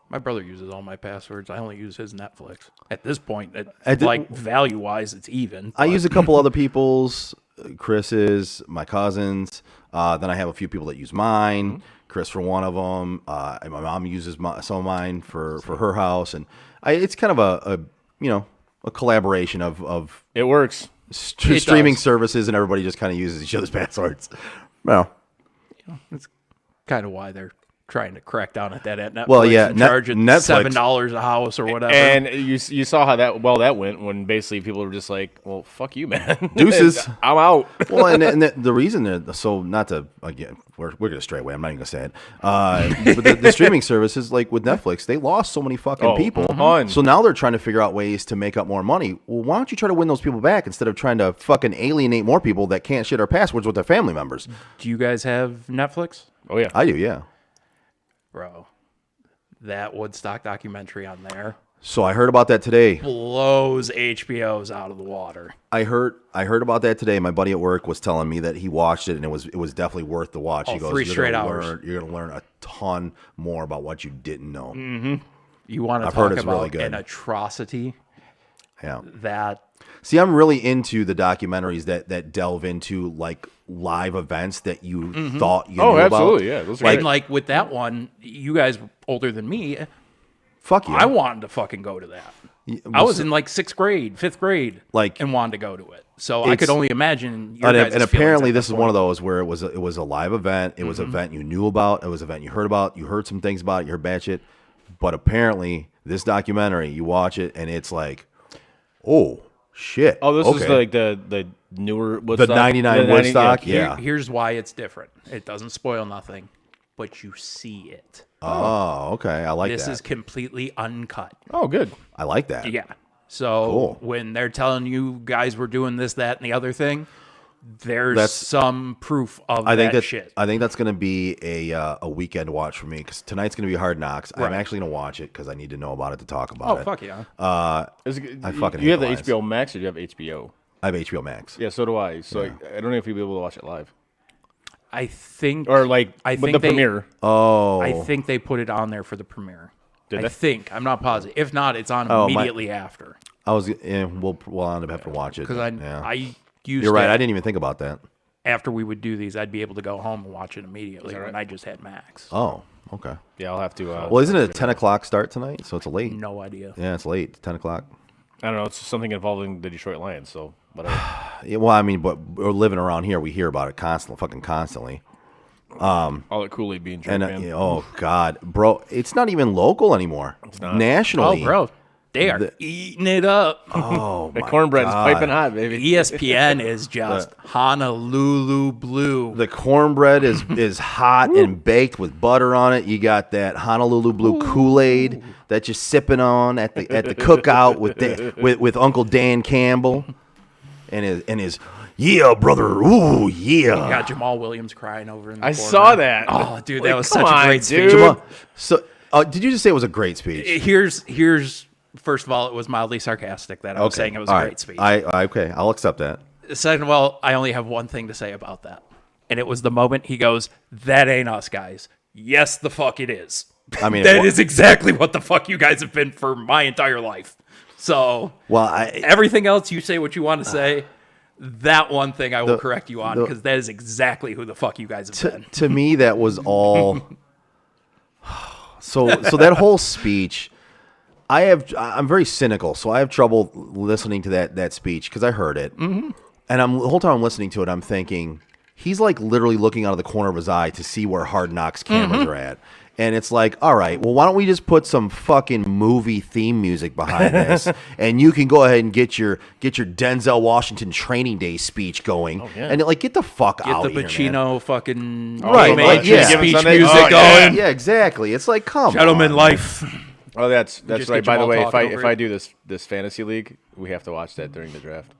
My brother uses all my passwords. I only use his Netflix. At this point, value-wise, it's even. I use a couple other people's, Chris's, my cousins. Then I have a few people that use mine. Chris for one of them. And my mom uses some of mine for her house, and it's kind of a collaboration of It works. streaming does. services, and everybody just kind of uses each other's passwords. Well, It's kind of why they're trying to crack down at that at Netflix. Well, yeah, and charge it Netflix- $7 a house or whatever. And you saw how that went when basically people were just like, well, fuck you, man. Deuces. I'm out. well, and the reason that not to again we're gonna stray away. I'm not even gonna say it. But the streaming services like with Netflix, they lost so many fucking people. tons. So now they're trying to figure out ways to make up more money. Well, why don't you try to win those people back instead of trying to fucking alienate more people that can't share their passwords with their family members? Do you guys have Netflix? Oh yeah. I do, yeah. Bro, that Woodstock documentary on there So I heard about that today. blows HBO's out of the water. I heard about that today. My buddy at work was telling me that he watched it and it was definitely worth the watch. Oh, He goes, 3 "You're straight gonna hours. You're gonna learn a ton more about what you didn't know." You want to I've heard talk it's about really good. an atrocity Yeah. that See, I'm really into the documentaries that delve into like live events that you thought you knew Oh, about. absolutely. Yeah. Those are and great. like with that one, you guys older than me, Fuck you. I wanted to fucking go to that. I was in like 6th grade, 5th grade, and wanted to go to it. So I could only imagine. And apparently, this is one of those where it was a live event. It was an event you knew about. It was an event you heard about. You heard some things about it. You heard bad shit. But apparently, this documentary, you watch it, and it's like, oh shit. Oh, this is like the newer Woodstock, the '99 Woodstock. Yeah. Here's why it's different. It doesn't spoil nothing, but you see it. Oh, okay. I like that. This is completely uncut. Oh, good. I like that. Yeah. So when they're telling you guys were doing this, that, and the other thing, there's some proof of that shit. I think that's going to be a weekend watch for me because tonight's going to be Hard Knocks. Right. I'm actually going to watch it because I need to know about it to talk about it. Oh, fuck yeah. I fucking You have the hate HBO Max or do you have HBO? I have HBO Max. Yeah, so do I. So I don't know if you'll be able to watch it live. I think. Or like I with think the premiere. Oh. I think they put it on there for the premiere. Did I they? think. I'm not positive. If not, it's on immediately after. I was. We'll end up having to watch it Because I used. You're right. to- I didn't even think about that. After we would do these, I'd be able to go home and watch it immediately when I just had Max. Oh, okay. Yeah, I'll have to. Well, isn't it a 10 o'clock start tonight? So it's late. No idea. Yeah, it's late. 10 o'clock. I don't know. It's something involving the Detroit Lions, so whatever. Yeah, well, I mean, but we're living around here. We hear about it constantly. All that Kool-Aid being drunk, And man. oh god, bro, it's not even local anymore. It's not. Nationally. Oh, bro. They are eating it up. Oh, the my cornbread is God. piping hot, baby. ESPN is just Honolulu blue. The cornbread is hot and baked with butter on it. You got that Honolulu blue Kool-Aid that you're sipping on at the cookout with Uncle Dan Campbell and his yeah, brother. Ooh, yeah. You got Jamal Williams crying over in the I corner. saw that. Oh, dude, that Like, was come such a on, great dude. speech. So, did you just say it was a great speech? Here's first of all, it was mildly sarcastic that I was saying it was a All great right. speech. Okay, I'll accept that. Second of all, I only have one thing to say about that. And it was the moment he goes, "That ain't us, guys." Yes, the fuck it is. I mean, that is exactly what the fuck you guys have been for my entire life. So, everything else you say what you want to say. That one thing I will correct you on because that is exactly who the fuck you guys have been. To me, that was all. So that whole speech, I'm very cynical, so I have trouble listening to that speech because I heard it, and the whole time I'm listening to it, I'm thinking he's like literally looking out of the corner of his eye to see where Hard Knocks cameras are at. And it's like, all right, well, why don't we just put some fucking movie theme music behind this, and you can go ahead and get your Denzel Washington Training Day speech going, and like get the fuck out Get the of here, man. Pacino fucking Right, like, yeah. speech Sunday- music oh, going. Yeah, exactly. It's like, come Gentleman on, life. Oh, that's just right. get By the Jamal way, talking over if I it. do this fantasy league, we have to watch that during the draft.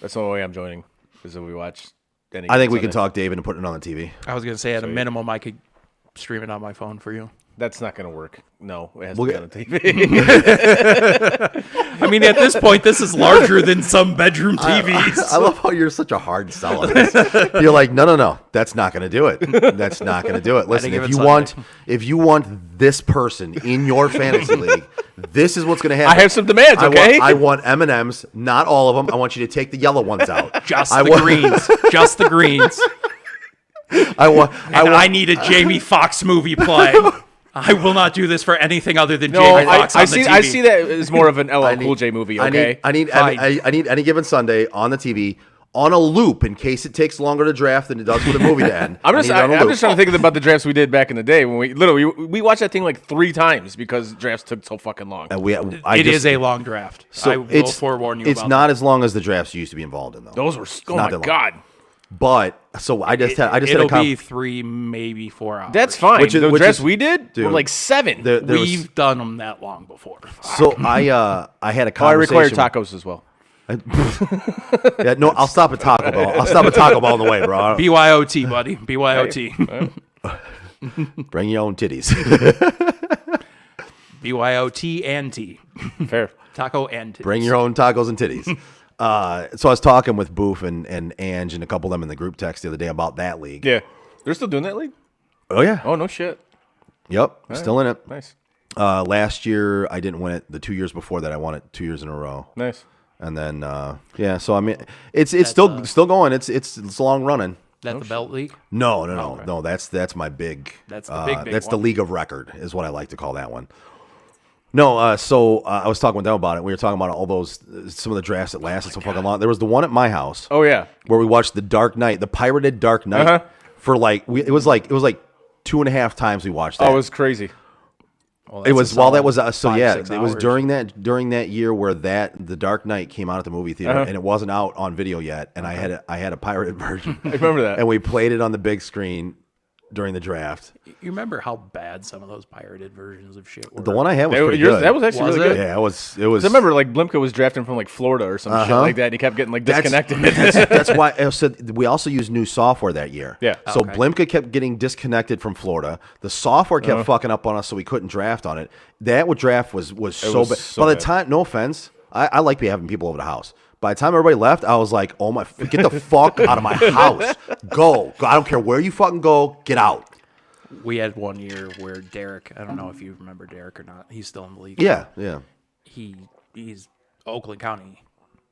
That's the only way I'm joining. Is if we watch. I think we can talk David and put it on the TV. I was gonna say at a minimum I could stream it on my phone for you. That's not going to work. No, it has to be on the TV. I mean, at this point, this is larger than some bedroom TVs. I love how you're such a hard sell on this. You're like, no, that's not going to do it. That's not going to do it. Listen, give if it you want this person in your fantasy league, this is what's going to happen. I have some demands. Okay, I want M&Ms, not all of them. I want you to take the yellow ones out. Just the greens. Just the greens. I need a Jamie Foxx movie play. I will not do this for anything other than Jamie Foxx on the TV. I see that as more of an LL Cool J movie. Okay, I need any given Sunday on the TV on a loop in case it takes longer to draft than it does for the movie to end. I'm just trying to think about the drafts we did back in the day when we watched that thing like 3 times because drafts took so fucking long. It is a long draft. So I will forewarn you. It's not as long as the drafts you used to be involved in, though. Those were my god. But so I just had It'll be 3, maybe 4 hours. That's fine. Which The drafts is- we did dude, were like 7. We've done them that long before. So I had a I conversation. require tacos as well. Yeah, no, I'll stop at Taco Bell. I'll stop at Taco Bell on the way, bro. BYOT, buddy. BYOT. Bring your own titties. BYOT and T. Fair. Taco and titties. Bring your own tacos and titties. So I was talking with Boof and Ange and a couple of them in the group text the other day about that league. Yeah, they're still doing that league. Oh yeah. Oh no shit. Yep. Still in it. Nice. Last year I didn't win it. The 2 years before that I won it 2 years in a row. Nice. And then yeah. So I mean, it's still going. It's long running. That the belt league? No. That's my big. That's the big That's the one. league of record is what I like to call that one. No, so I was talking with them about it. We were talking about all those, some of the drafts that lasted so fucking long. There was the one at my house. Oh yeah, where we watched the Dark Knight, the pirated Dark Knight, for like it was like 2.5 times we watched that. Oh, it was crazy. Well, It was while that was so it was during that year where the Dark Knight came out at the movie theater and it wasn't out on video yet, and I had a pirated version. I remember that, and we played it on the big screen during the draft. You remember how bad some of those pirated versions of shit were? The one I had was pretty good. That was actually really good. Yeah, it was. I remember like Blimka was drafting from like Florida or some shit like that, and he kept getting like disconnected. That's why I said we also used new software that year. Yeah. So Blimka kept getting disconnected from Florida. The software kept fucking up on us, so we couldn't draft on it. That draft was so bad. By the time, no offense, I like having people over the house. By the time everybody left, I was like, "Oh my, get the fuck out of my house! Go! I don't care where you fucking go. Get out!" We had one year where Derek, I don't know if you remember Derek or not. He's still in the league. Yeah. He's Oakland County.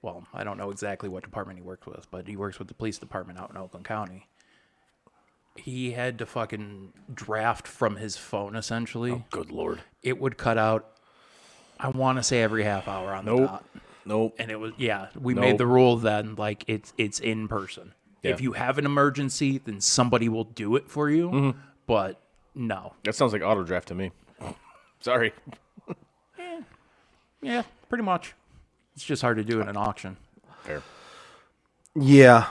Well, I don't know exactly what department he works with, but he works with the police department out in Oakland County. He had to fucking draft from his phone, essentially. Oh, good Lord. It would cut out, I want to say, every half hour on the dot. Nope. And it was, we made the rule then, like, it's in person. Yeah. If you have an emergency, then somebody will do it for you. But no. That sounds like auto draft to me. Sorry. Yeah, pretty much. It's just hard to do in an auction. Fair. Yeah.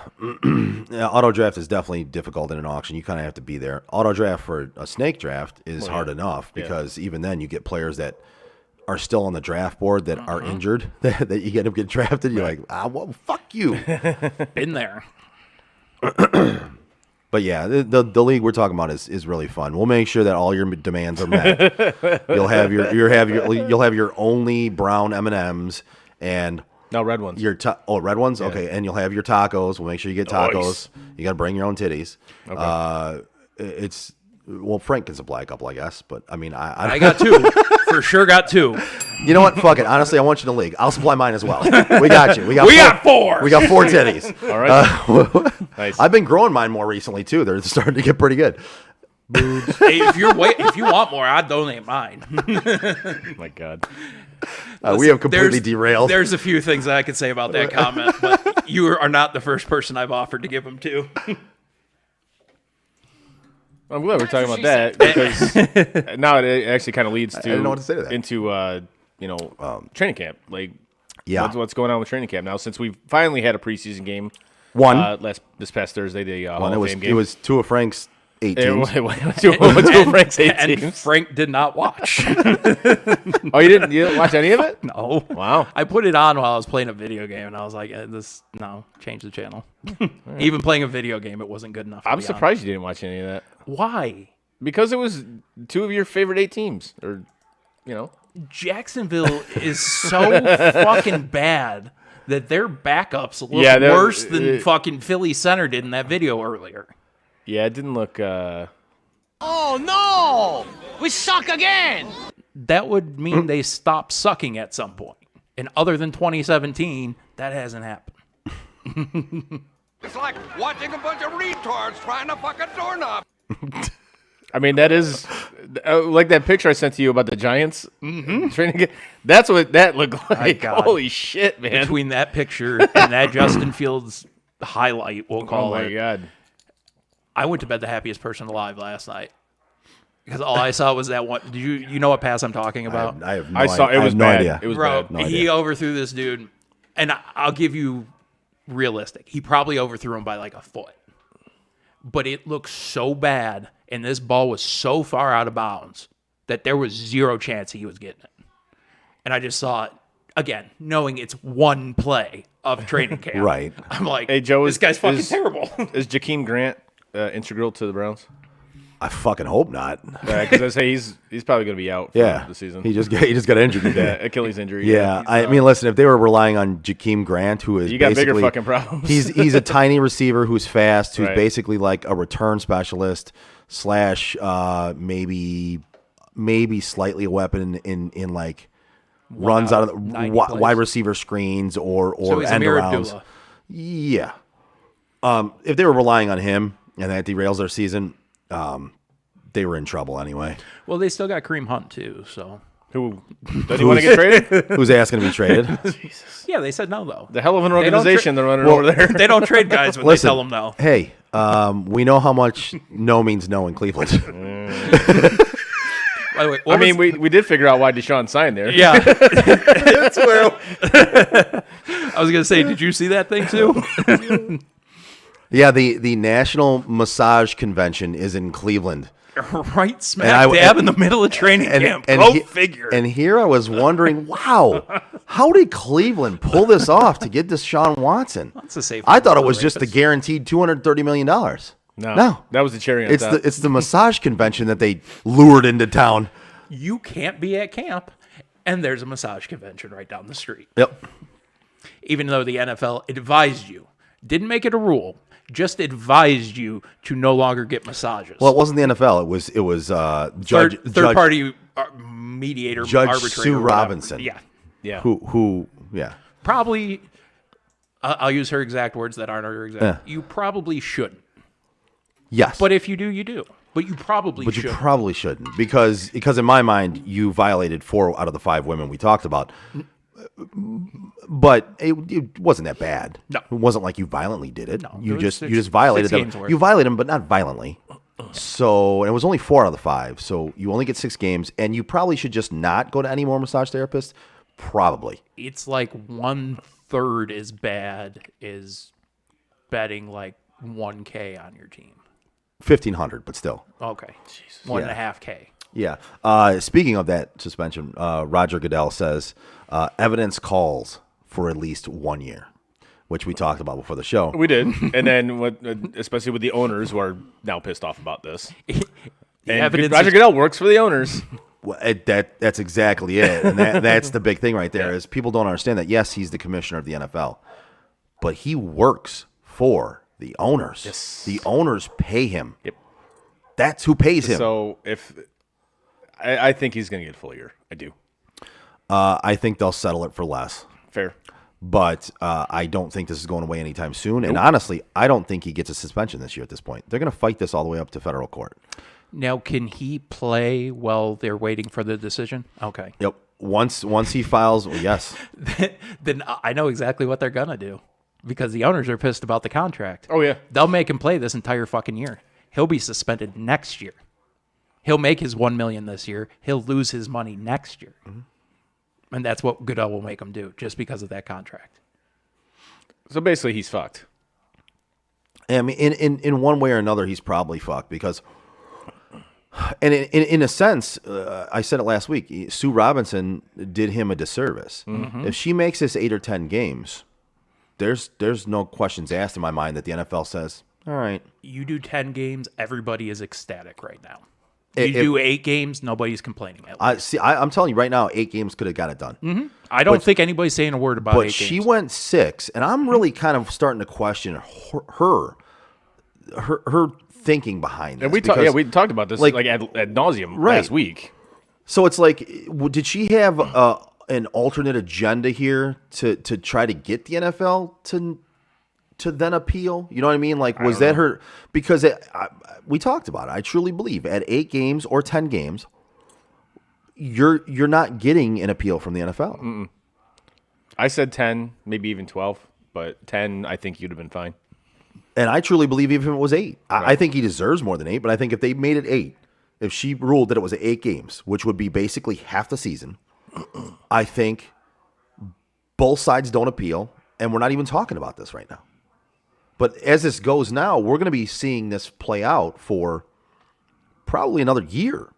Auto draft is definitely difficult in an auction. You kind of have to be there. Auto draft for a snake draft is hard enough because even then you get players that are still on the draft board that are injured that you get them get drafted. You're like, well, fuck you. Been there. But yeah, the league we're talking about is really fun. We'll make sure that all your demands are met. You'll have your only brown M&Ms and no red ones. Red ones. Yeah. Okay, and you'll have your tacos. We'll make sure you get tacos. Nice. You got to bring your own titties. Okay. Frank can supply a couple, I guess. But I mean, I got two. For sure, got two. You know what? Fuck it. Honestly, I want you in the league. I'll supply mine as well. We got you. We got four. We got 4 titties. All right. Nice. I've been growing mine more recently too. They're starting to get pretty good. Hey, if you want more, I'd donate mine. My God. We have completely derailed. There's a few things I could say about that comment, but you are not the first person I've offered to give them to. I'm glad we're talking about that because now it actually kind of leads to I don't know what to say to that. into training camp. Like, what's going on with training camp now? Since we've finally had a preseason game, this past Thursday, the Hall of Fame game. It was 2 of Frank's 8 teams. Two of Frank's 8 teams. And Frank did not watch. Oh, you didn't watch any of it? No. Wow. I put it on while I was playing a video game, and I was like, change the channel. Even playing a video game, it wasn't good enough. I'm surprised you didn't watch any of that. Why? Because it was 2 of your favorite 8 teams, or Jacksonville is so fucking bad that their backups look worse than fucking Philly center did in that video earlier. Yeah, it didn't look. Oh no! We suck again! That would mean they stop sucking at some point. And other than 2017, that hasn't happened. It's like watching a bunch of retards trying to fuck a doorknob. I mean, that is like that picture I sent to you about the Giants training. That's what that looked like. Holy shit, man! Between that picture and that Justin Fields highlight, we'll call it. Oh my God! I went to bed the happiest person alive last night because all I saw was that one. Did you know what pass I'm talking about? I have no idea. It was bad. Idea. It was bad. No he overthrew this dude, and I'll give you realistic. He probably overthrew him by like a foot, but it looked so bad, and this ball was so far out of bounds that there was zero chance he was getting it. And I just saw it again, knowing it's one play of training camp. Right. I'm like, hey Joe, this guy's fucking terrible. Is Jakeem Grant integral to the Browns? I fucking hope not. Because I say he's probably going to be out for the season. He just got injured today. Achilles injury. Yeah, I mean, listen, if they were relying on Jakeem Grant, who is you got bigger fucking problems. he's a tiny receiver who's fast, who's basically like a return specialist / maybe slightly a weapon in like runs out of the wide receiver screens or so he's end Amir arounds. Abdullah. Yeah. If they were relying on him and that derails their season, they were in trouble anyway. Well, they still got Kareem Hunt too. So Who does he want to get traded? Who's asking to be traded? Yeah, they said no though. The hell of an They don't organization they're running over there. They don't trade guys when Listen, they tell them no. Hey, we know how much no means no in Cleveland. By the way, I mean, we did figure out why Deshaun signed there. yeah. That's where. I was gonna say, did you see that thing too? Yeah, the National Massage Convention is in Cleveland. Right smack dab in the middle of training camp. Go figure. And here I was wondering, wow, how did Cleveland pull this off to get Deshaun Watson? That's a safe. I thought it was just the guaranteed $230 million. No, that was the cherry on top. It's the massage convention that they lured into town. You can't be at camp, and there's a massage convention right down the street. Yep. Even though the NFL advised you, didn't make it a rule, just advised you to no longer get massages. Well, it wasn't the NFL. It was third party mediator, Judge arbitrator, Sue whatever. Robinson. Yeah. Who? Yeah. Probably. I'll use her exact words that aren't her exact. Yeah. You probably shouldn't. Yes. But if you do, you do. But you probably But shouldn't. you probably shouldn't because in my mind you violated 4 out of the 5 women we talked about. But it wasn't that bad. No. It wasn't like you violently did it. No, you it was just violated 6 them. games worth. You violated them, but not violently. So and it was only 4 out of the 5. So you only get 6 games, and you probably should just not go to any more massage therapists. Probably. It's like 1/3 as bad as betting like 1K on your team. 1,500, but still. Okay. 1.5K. Yeah. Speaking of that suspension, Roger Goodell says evidence calls for at least 1 year, which we talked about before the show. We did, and then especially with the owners who are now pissed off about this. And evidence Roger is- Goodell works for the owners. Well, that's exactly it, and that's the big thing right there is people don't understand that. Yes, he's the commissioner of the NFL, but he works for the owners. Yes. The owners pay him. Yep. That's who pays him. So if I think he's going to get a full year, I do. I think they'll settle it for less. Fair. But I don't think this is going away anytime soon. And honestly, I don't think he gets a suspension this year at this point. They're going to fight this all the way up to federal court. Now, can he play while they're waiting for the decision? Okay. Yep. Once he files, well, yes. Then I know exactly what they're going to do because the owners are pissed about the contract. Oh, yeah. They'll make him play this entire fucking year. He'll be suspended next year. He'll make his $1 million this year. He'll lose his money next year. Mm-hmm. And that's what Goodell will make him do just because of that contract. So basically, he's fucked. I mean, in one way or another, he's probably fucked because, and in a sense, I said it last week. Sue Robinson did him a disservice. Mm-hmm. If she makes this 8 or 10 games, there's no questions asked in my mind that the NFL says, all right. You do 10 games, everybody is ecstatic right now. You do 8 games, nobody's complaining. I'm telling you right now, 8 games could have got it done. Mm-hmm. I don't think anybody's saying a word about 8 But games. she went 6, and I'm really kind of starting to question her thinking behind this. And we talked about this like ad nauseum last week. So it's like, did she have an alternate agenda here to try to get the NFL to then appeal? You know what I mean? Like, was that her? Because we talked about it. I truly believe at 8 games or 10 games, you're not getting an appeal from the NFL. Mm-mm. I said 10, maybe even 12, but 10, I think you'd have been fine. And I truly believe even if it was 8, I think he deserves more than 8. But I think if they made it 8, if she ruled that it was 8 games, which would be basically half the season, I think both sides don't appeal, and we're not even talking about this right now. But as this goes now, we're going to be seeing this play out for probably another year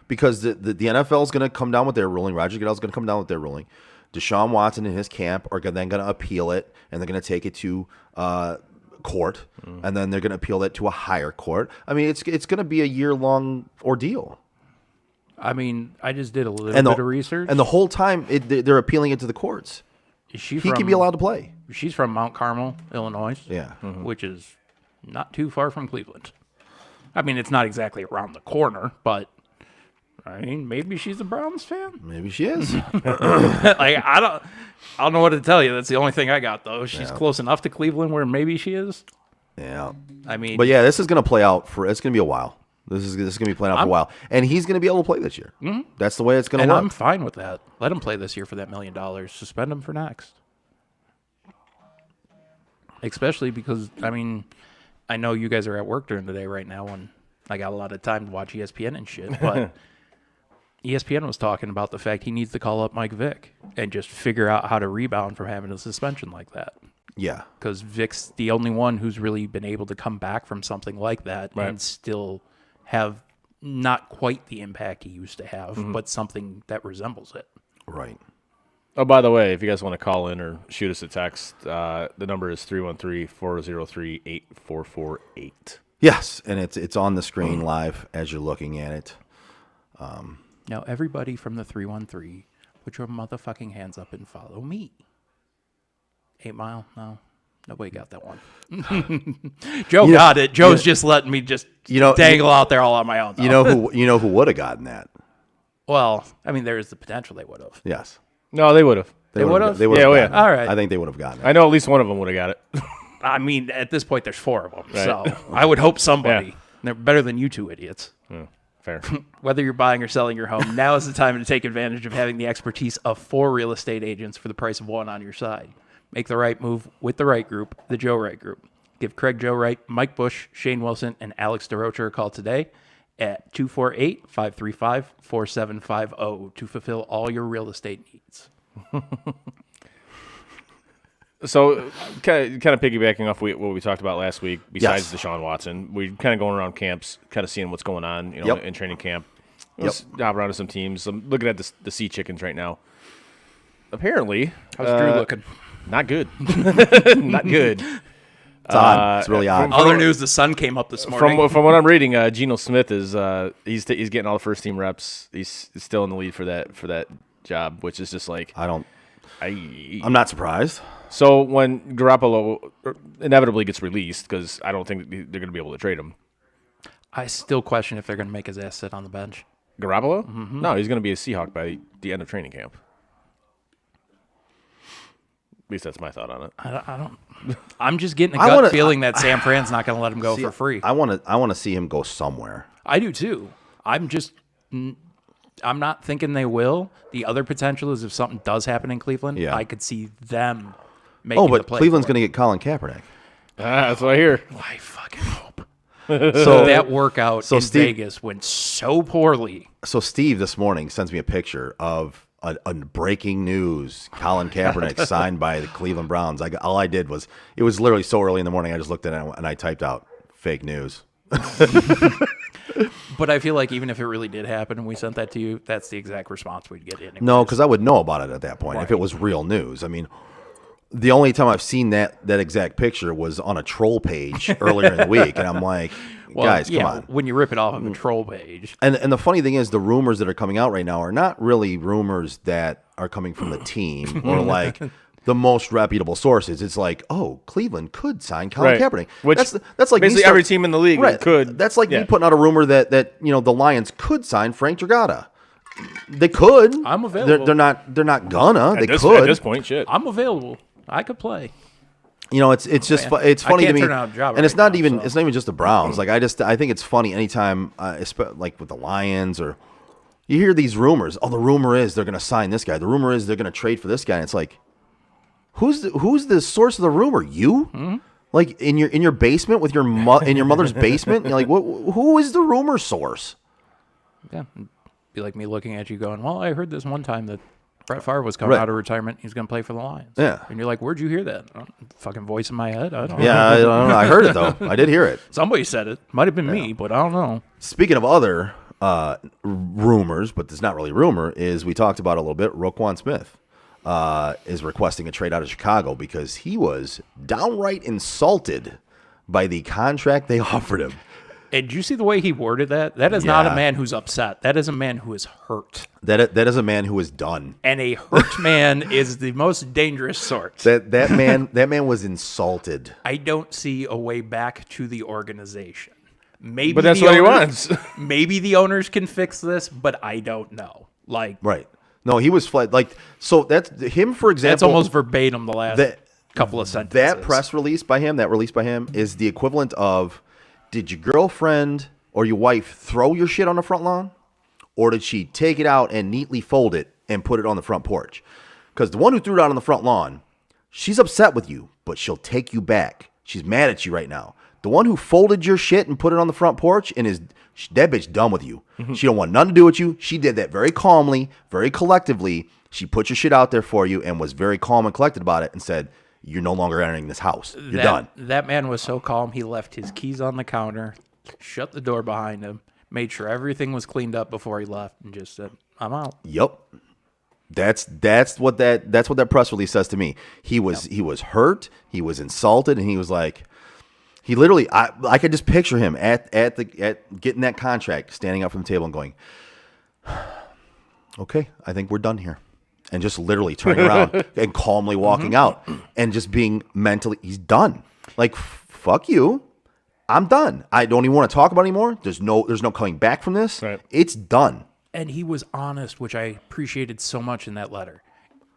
because the NFL is going to come down with their ruling. Roger Goodell is going to come down with their ruling. Deshaun Watson and his camp are then going to appeal it, and they're going to take it to court, and then they're going to appeal it to a higher court. I mean, it's going to be a year-long ordeal. I mean, I just did a little bit of research. And the whole time, they're appealing it to the courts. He can be allowed to play. She's from Mount Carmel, Illinois. Yeah. Mm-hmm. Which is not too far from Cleveland. I mean, it's not exactly around the corner, but I mean, maybe she's a Browns fan. Maybe she is. Like I don't know what to tell you. That's the only thing I got though. She's close enough to Cleveland where maybe she is. Yeah. I mean, but yeah, this is going to play out it's going to be a while This is going to be playing out for a while, and he's going to be able to play this year. Mm-hmm. That's the way it's going to work. I'm fine with that. Let him play this year for that $1 million. Suspend him for next. Especially because, I mean, I know you guys are at work during the day right now, and I got a lot of time to watch ESPN and shit, but ESPN was talking about the fact he needs to call up Mike Vick and just figure out how to rebound from having a suspension like that. Yeah. Because Vick's the only one who's really been able to come back from something like that and still have not quite the impact he used to have, but something that resembles it. Right. Oh, by the way, if you guys want to call in or shoot us a text, the number is 313-403-8448. Yes, and it's on the screen live as you're looking at it. Now, everybody from the 313, put your motherfucking hands up and follow me. 8 Mile? No. Nobody got that one. Joe got it. Joe's just letting me dangle out there all on my own. Though. You know who would have gotten that? Well, I mean, there is the potential they would have. Yes. No, they would have. They would have? They would have. Yeah. All right. I think they would have gotten it. I know at least one of them would have got it. I mean, at this point, there's 4 of them. Right. So I would hope somebody. They're better than you two idiots. Fair. Whether you're buying or selling your home, now is the time to take advantage of having the expertise of 4 real estate agents for the price of 1 on your side. Make the right move with the right group, the Joe Wright Group. Give Craig Joe Wright, Mike Bush, Shane Wilson, and Alex DeRocher a call today at 248-535-4750 to fulfill all your real estate needs. So, kind of piggybacking off what we talked about last week, besides Yes. Deshaun Watson, we're kind of going around camps, kind of seeing what's going on, in training camp. Let's hop around to some teams. I'm looking at the Sea Chickens right now. Apparently, How's Drew looking? not good. Not good. It's odd. It's really odd. Other news: the sun came up this morning. From what I'm reading, Geno Smith is he's getting all the first team reps. He's still in the lead for that job, which is just like I'm not surprised. So when Garoppolo inevitably gets released, because I don't think they're going to be able to trade him. I still question if they're going to make his ass sit on the bench. Garoppolo? Mm-hmm. No, he's going to be a Seahawk by the end of training camp. At least that's my thought on it. I don't. I'm just getting a gut feeling that San Fran's not going to let him go for free. I want to see him go somewhere. I do too. I'm not thinking they will. The other potential is if something does happen in Cleveland, I could see them making the play. Cleveland's going to get Colin Kaepernick. That's what I hear. I fucking hope. So that workout in Vegas went so poorly. So Steve this morning sends me a picture of a breaking news. Colin Kaepernick signed by the Cleveland Browns. All I did was, it was literally so early in the morning, I just looked at it and I typed out fake news. But I feel like even if it really did happen and we sent that to you, that's the exact response we'd get. Anyways. No, because I would know about it at that point if it was real news. I mean, the only time I've seen that exact picture was on a troll page earlier in the week, and I'm like, guys, come on. When you rip it off of a troll page. And the funny thing is, the rumors that are coming out right now are not really rumors that are coming from the team or like the most reputable sources. It's like, oh, Cleveland could sign Colin Kaepernick. Which that's like basically every team in the league could. That's like me putting out a rumor that the Lions could sign Frank Dragata. They could. I'm available. They're not gonna. They could at this point. Shit, I'm available. I could play. It's just it's funny to me, and it's not even just the Browns. Like I think it's funny anytime, like with the Lions, or you hear these rumors. Oh, the rumor is they're going to sign this guy. The rumor is they're going to trade for this guy. And it's like, who's the source of the rumor? You? Mm-hmm. Like in your basement with in your mother's basement. You're like, who is the rumor source? Yeah, it'd be like me looking at you going, well, I heard this one time that Brett Favre was coming out of retirement. He's going to play for the Lions. Yeah. And you're like, where'd you hear that? Fucking voice in my head? I don't know. Yeah, I don't know. I heard it, though. I did hear it. Somebody said it. Might have been me, but I don't know. Speaking of other rumors, but it's not really rumor, is we talked about a little bit, Roquan Smith is requesting a trade out of Chicago because he was downright insulted by the contract they offered him. And did you see the way he worded that? That is not a man who's upset. That is a man who is hurt. That is a man who is done. And a hurt man is the most dangerous sort. That man was insulted. I don't see a way back to the organization. Maybe, but that's what he wants. Maybe the owners can fix this, but I don't know. Right? No, he was flat. Like, so that's him. For example, that's almost verbatim. The last couple of sentences. That press release by him, is the equivalent of, did your girlfriend or your wife throw your shit on the front lawn? Or did she take it out and neatly fold it and put it on the front porch? Because the one who threw it out on the front lawn, she's upset with you, but she'll take you back. She's mad at you right now. The one who folded your shit and put it on the front porch and that bitch done with you. She don't want nothing to do with you. She did that very calmly, very collectively. She put your shit out there for you and was very calm and collected about it and said, you're no longer entering this house. You're done. That man was so calm, he left his keys on the counter, shut the door behind him, made sure everything was cleaned up before he left, and just said, I'm out. Yep. That's what that press release says to me. He was hurt, he was insulted, and he was like, he literally, I could just picture him at getting that contract, standing up from the table and going, okay, I think we're done here. And just literally turning around and calmly walking out and just being mentally, he's done. Like, fuck you. I'm done. I don't even want to talk about it anymore. There's no coming back from this. Right. It's done. And he was honest, which I appreciated so much in that letter.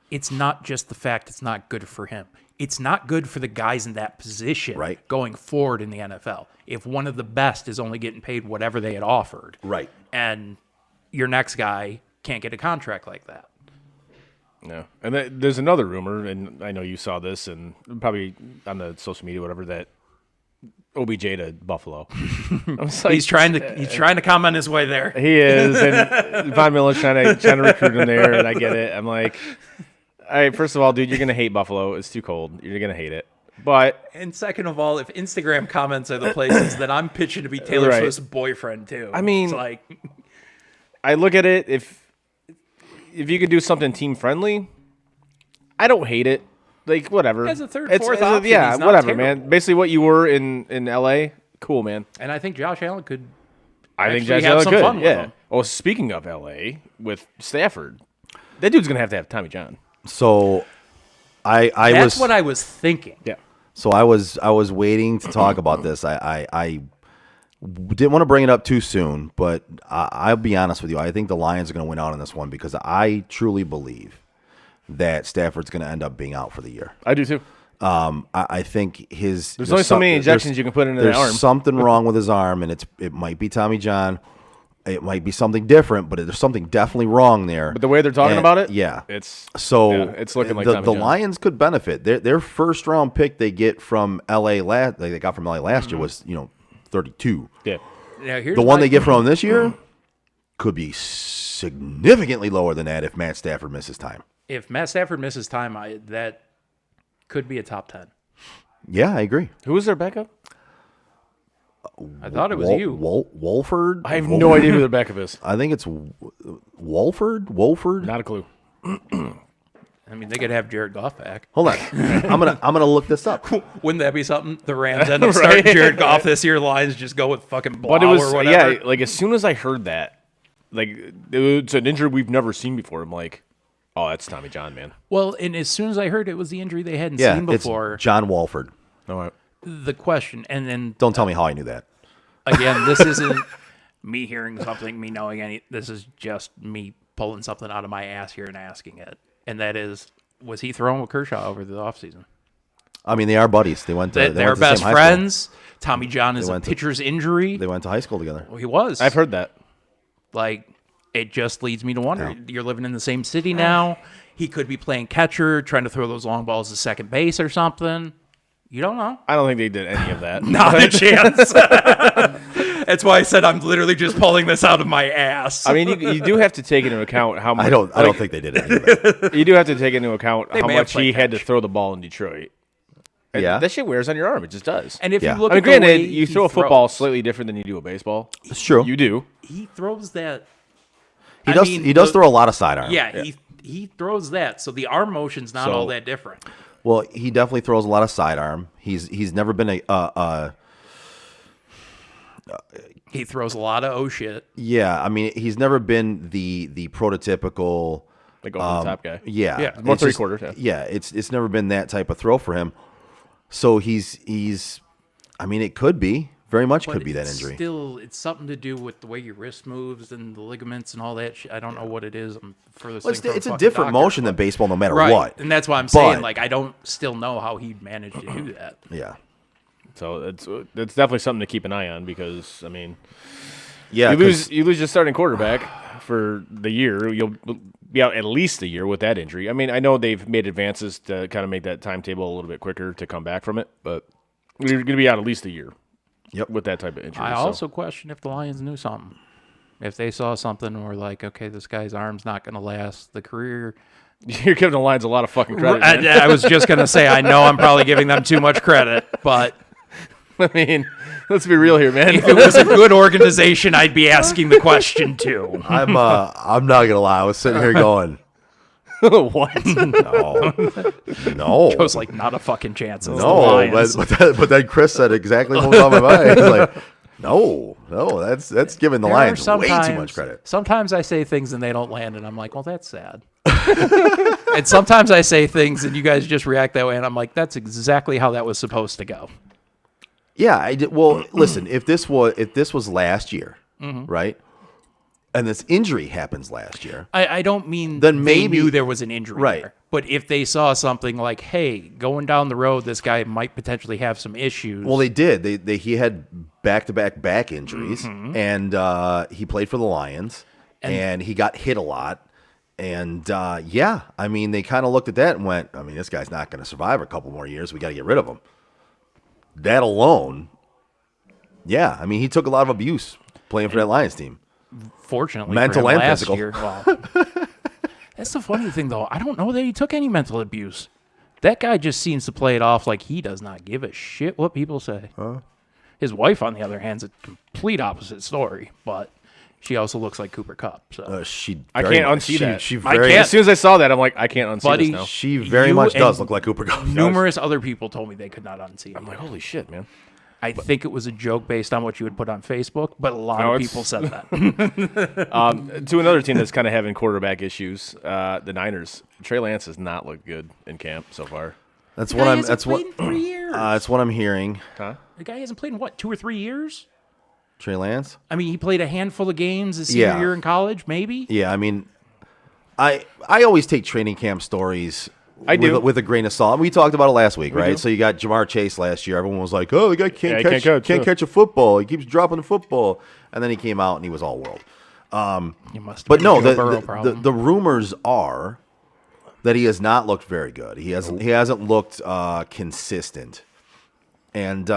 It's not just the fact it's not good for him. It's not good for the guys in that position going forward in the NFL. If one of the best is only getting paid whatever they had offered, and your next guy can't get a contract like that. No. And there's another rumor, and I know you saw this, and probably on the social media, whatever, that OBJ to Buffalo. Like, he's trying to comment his way there. He is, and Von Miller's trying to recruit him there, and I get it. I'm like, all right, first of all, dude, you're gonna hate Buffalo. It's too cold. You're gonna hate it. And second of all, if Instagram comments are the places, then I'm pitching to be Taylor Swift's boyfriend too. I mean, it's like, I look at it, if you could do something team friendly, I don't hate it. Like, whatever. As a third, fourth option, yeah, he's not whatever, terrible. man. Basically, what you were in LA, cool, man. And I think Josh Allen could. I think actually Josh have Allen some could. fun with Yeah. him. Well, speaking of LA with Stafford, that dude's gonna have Tommy John. So, That's what I was thinking. Yeah. So I was waiting to talk about this. I didn't want to bring it up too soon, but I'll be honest with you. I think the Lions are going to win out on this one because I truly believe that Stafford's going to end up being out for the year. I do too. I think there's only so many injections you can put into the arm. There's something wrong with his arm, and it might be Tommy John. It might be something different, but there's something definitely wrong there. But the way they're talking about it, it's looking like the Tommy John. Lions could benefit. Their first round pick they get from LA last year was 32. Yeah. Now, The one they get from him this year could be significantly lower than that if Matt Stafford misses time. If Matt Stafford misses time, that could be a top 10. Yeah, I agree. Who was their backup? I thought it was you. Wolford? I have no idea who their backup is. I think it's Wolford? Not a clue. I mean, they could have Jared Goff back. Hold on. I'm gonna look this up. Wouldn't that be something? The Rams end up starting Jared Goff this year. Lions just go with fucking Blau But it was, or whatever. yeah, like as soon as I heard that, like it's an injury we've never seen before. I'm like, oh, that's Tommy John, man. Well, and as soon as I heard it was the injury they hadn't Yeah, seen before, it's John Wolford. All right. the question, and then Don't tell me how I knew that. again, this isn't me hearing something, me knowing any. This is just me pulling something out of my ass here and asking it, and that is, was he throwing with Kershaw over the offseason? I mean, they are buddies. They went to They're went to the best same high school. friends. Tommy John is a went to- pitcher's injury. They went to high school together. Well, he was. I've heard that. Like, it just leads me to wonder. You're living in the same city now. He could be playing catcher, trying to throw those long balls to second base or something. You don't know. I don't think they did any of that. Not a chance. That's why I said I'm literally just pulling this out of my ass. I mean, you do have to take into account how much. I don't think they did any of that. You do have to take into account They how may have much he played had to catch. throw the ball in Detroit. And Yeah. that shit wears on your arm. It just does. and if Yeah. you look I mean, at the way granted, you he throw a football throws, slightly different than you do a baseball. It's true. You do. he throws that. He I does. mean, He does the- throw a lot of sidearm. Yeah, he throws that. So the arm motion's not So- all that different. Well, he definitely throws a lot of sidearm. He's never been He throws a lot of shit. yeah. I mean, he's never been the prototypical. Like over the top guy. Yeah, Yeah, more it's just- three-quarters, Yeah, it's never been that type of throw for him. So he's. I mean, it could be very much But could be that it's injury. Still, it's something to do with the way your wrist moves and the ligaments and all that shit. I don't know what it is. I'm furthest Well, thing from it's a fucking different doctor, motion than but- baseball, no matter right. what. And that's why I'm saying, But- like, I don't still know how he managed to do that. Yeah. So it's definitely something to keep an eye on because, I mean, Yeah, you lose your starting quarterback for the year. You'll be out at least a year with that injury. I mean, I know they've made advances to kind of make that timetable a little bit quicker to come back from it, but you're going to be out at least a year. Yep. With that type of injury. I also question if the Lions knew something. If they saw something and were like, okay, this guy's arm's not going to last the career. You're giving the Lions a lot of fucking credit. I was just going to say, I know I'm probably giving them too much credit, but I mean, let's be real here, man. if it was a good organization, I'd be asking the question too. I'm not gonna lie. I was sitting here going, What? no, Joe's like, not a fucking chance. It's the no. Lions. But then Chris said exactly what was on my mind. He's like, no, that's giving the There are Lions way too much credit. Sometimes I say things and they don't land, and I'm like, well, that's sad. And sometimes I say things and you guys just react that way, and I'm like, that's exactly how that was supposed to go. Yeah, I did. Well, listen, if this was last year, right, and this injury happens last year, I don't mean Then they maybe- knew there was an injury Right. there. But if they saw something like, hey, going down the road, this guy might potentially have some issues. well, they did. He had back-to-back back injuries, and he played for the Lions, and he got hit a lot. And yeah, I mean, they kind of looked at that and went, I mean, this guy's not going to survive a couple more years. We got to get rid of him. That alone, yeah. I mean, he took a lot of abuse playing for that Lions team. Fortunately, Mental for him and last physical. year, well, that's the funny thing, though. I don't know that he took any mental abuse. That guy just seems to play it off like he does not give a shit what people say. His wife, on the other hand, is a complete opposite story, but she also looks like Cooper Kupp. So, I can't unsee that. She I very, can't. As soon as I saw that, I'm like, I can't unsee Buddy, this now. She very You much does and look like Cooper Kupp. numerous other people told me they could not unsee him. I'm like, holy shit, man. I think it was a joke based on what you would put on Facebook, but a lot No, of it's- people said that. To another team that's kind of having quarterback issues, the Niners. Trey Lance has not looked good in camp so far. That's The what guy I'm. hasn't That's what. played in 3 years. That's what I'm hearing. Huh? The guy hasn't played in what, 2 or 3 years? Trey Lance. I mean, he played a handful of games his senior Yeah. year in college, maybe. Yeah, I mean, I always take training camp stories. I do. with a grain of salt. We talked about it last week, right? So you got Jamar Chase last year. Everyone was like, "Oh, the guy can't catch a football. He keeps dropping the football." And then he came out and he was all world. You must have But been no, a Joe Burrow the problem. rumors are that he has not looked very good. He hasn't looked consistent, and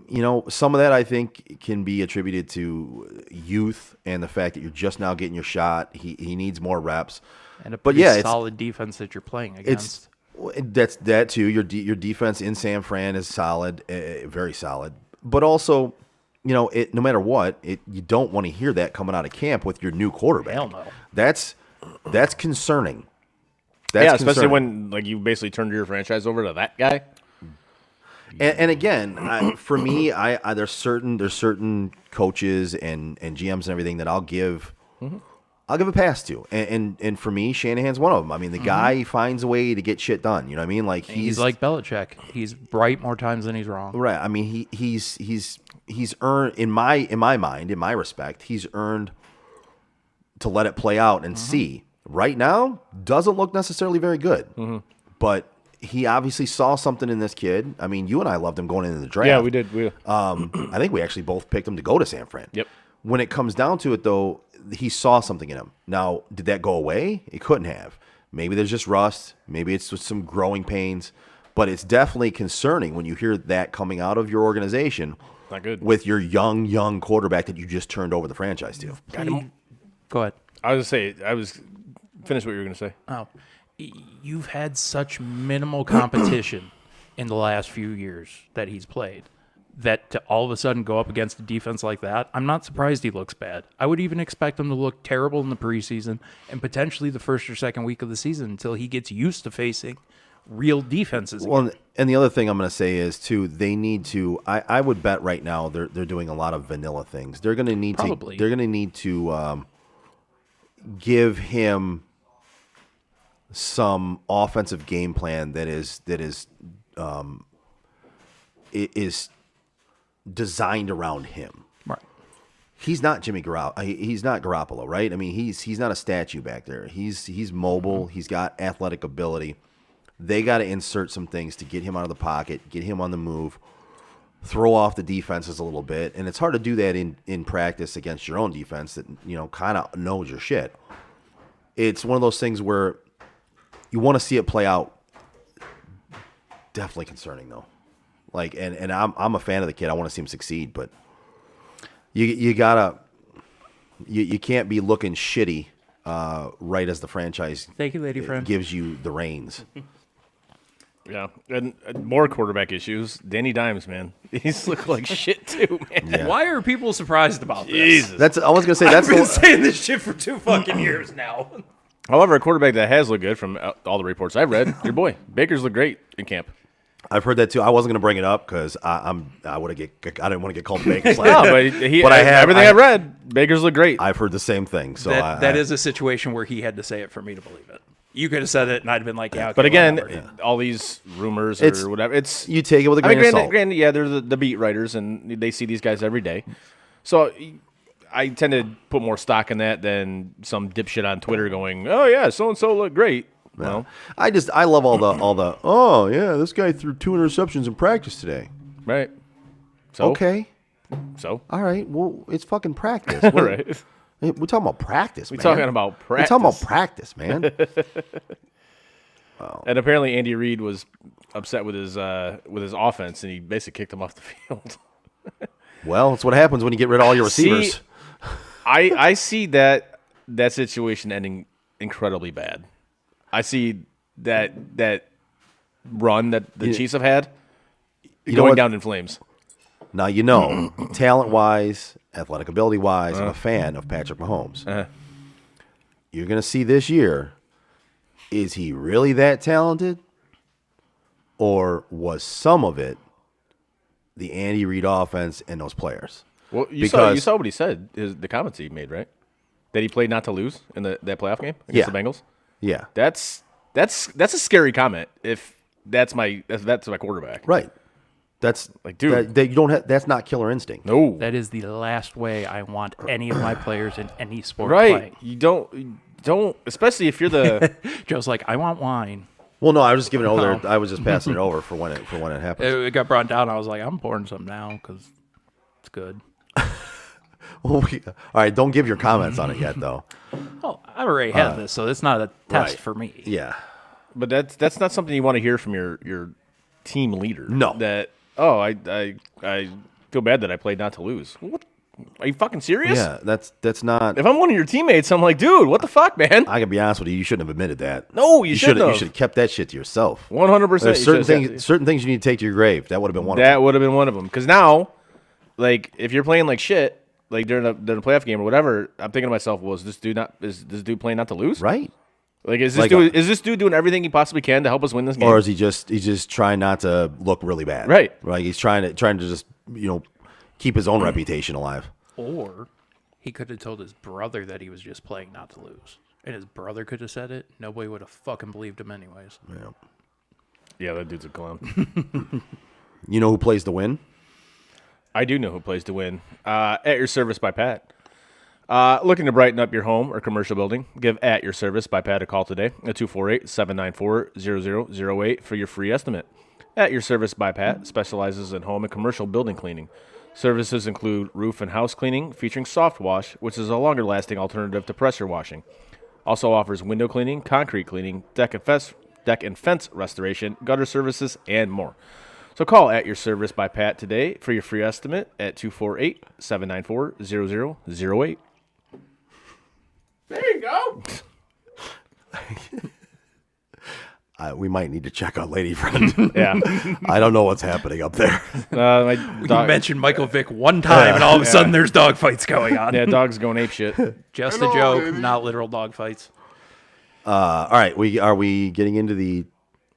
you know, some of that I think can be attributed to youth and the fact that you're just now getting your shot. He needs more reps. and a but pretty yeah, it's- solid defense that you're playing against. That's that too. Your defense in San Fran is solid, very solid. But also, you know, no matter what, you don't want to hear that coming out of camp with your new quarterback. Hell no. That's concerning. Yeah, especially concerning. when like you basically turned your franchise over to that guy. And again, for me, there's certain coaches and GMs and everything that I'll give a pass to, and for me, Shanahan's one of them. I mean, the guy finds a way to get shit done. You know what I mean? Like He's like Belichick. He's right more times than he's wrong. right. I mean, he's earned in my mind, in my respect, he's earned to let it play out and see. Right now, doesn't look necessarily very good, but he obviously saw something in this kid. I mean, you and I loved him going into the draft. Yeah, we did. I think we actually both picked him to go to San Fran. Yep. When it comes down to it, though, he saw something in him. Now, did that go away? It couldn't have. Maybe there's just rust. Maybe it's just some growing pains. But it's definitely concerning when you hear that coming out of your organization Not good. with your young quarterback that you just turned over the franchise to. Go ahead. I was gonna say, finish what you were gonna say. Oh, you've had such minimal competition in the last few years that he's played that to all of a sudden go up against a defense like that, I'm not surprised he looks bad. I would even expect him to look terrible in the preseason and potentially the first or second week of the season until he gets used to facing real defenses. Well, and the other thing I'm going to say is too, they need to. I would bet right now they're doing a lot of vanilla things. They're going to need Probably. to. They're going to need to give him some offensive game plan that is designed around him. Right. He's not Jimmy Garoppolo. He's not Garoppolo, right? I mean, he's not a statue back there. He's mobile. He's got athletic ability. They got to insert some things to get him out of the pocket, get him on the move. throw off the defenses a little bit, and it's hard to do that in practice against your own defense that kind of knows your shit. It's one of those things where you want to see it play out. Definitely concerning though. Like, and I'm a fan of the kid. I want to see him succeed, but you can't be looking shitty right as the franchise. Thank you, lady friend. Gives you the reins. Yeah, and more quarterback issues. Danny Dimes, man, he's looking like shit too, man. Yeah. Why are people surprised about this? Jesus. I was gonna say that's I've been saying this shit for 2 fucking years now. However, a quarterback that has looked good from all the reports I've read, your boy Baker's looked great in camp. I've heard that too. I wasn't gonna bring it up because I didn't want to get called Baker. No, but everything I've read, Baker's looked great. I've heard the same thing. So that is a situation where he had to say it for me to believe it. You could have said it, and I'd have been like, "Yeah." Okay, but again, whatever. all these rumors It's- or whatever, it's you take it with a grain of salt. Granted, yeah, they're the beat writers, and they see these guys every day. So I tend to put more stock in that than some dipshit on Twitter going, "Oh yeah, so and so looked great." Well, I love all the oh yeah, this guy threw 2 interceptions in practice today. right. So Okay, So all right. Well, it's fucking practice. all right. We're talking about practice. We're man. talking about practice. We're talking about practice, man. And apparently Andy Reid was upset with his offense, and he basically kicked him off the field. Well, it's what happens when you get rid of all your receivers. See, I see that situation ending incredibly bad. I see that run that the Chiefs have had know going what? down in flames. Now, talent-wise, athletic ability-wise, I'm a fan of Patrick Mahomes. You're going to see this year, is he really that talented? Or was some of it the Andy Reid offense and those players? Well, you saw what he said, the comments he made, right? That he played not to lose in that playoff game against the Bengals. Yeah. That's a scary comment if that's my quarterback. Right. That's like, dude, that you don't have. That's not killer instinct. No, That is the last way I want any of my players in any sport right. playing. You don't, especially if you're the. Joe's like, I want wine. Well, no, I was just giving it over. I was just passing it over for when it happens. It got brought down. I was like, I'm pouring some now because it's good. All right, don't give your comments on it yet, though. Oh, I already had this, so it's not a test right. for me. Yeah. But that's not something you want to hear from your team leader. No. That I feel bad that I played not to lose. What? Are you fucking serious? Yeah, that's not. If I'm one of your teammates, I'm like, dude, what the fuck, man? I gotta be honest with you. You shouldn't have admitted that. No, you shouldn't have. You should have kept that shit to yourself. 100%. There's certain things you need to take to your grave. That would have been one of them. That would have been one of them. Because now, like, if you're playing like shit, like during a playoff game or whatever, I'm thinking to myself, well, is this dude playing not to lose? Right? Like, is this dude doing everything he possibly can to help us win this game? Or is he's just trying not to look really bad? Right. Right. He's trying to just keep his own reputation alive. Or he could have told his brother that he was just playing not to lose. And his brother could have said it. Nobody would have fucking believed him anyways. Yeah, that dude's a clown. You know who plays to win? I do know who plays to win. At Your Service by Pat. Looking to brighten up your home or commercial building? Give At Your Service by Pat a call today at 248-794-0008 for your free estimate. At Your Service by Pat specializes in home and commercial building cleaning. Services include roof and house cleaning featuring soft wash, which is a longer-lasting alternative to pressure washing. Also offers window cleaning, concrete cleaning, deck and fence restoration, gutter services, and more. So call At Your Service by Pat today for your free estimate at 248-794-0008. There you go. We might need to check on Lady Friend. Yeah. I don't know what's happening up there. My You dog, mentioned Michael Vick one time, and all of a sudden there's dog fights going on. yeah, dog's going ape shit. Just a joke, not literal dog fights. All right, are we getting into the?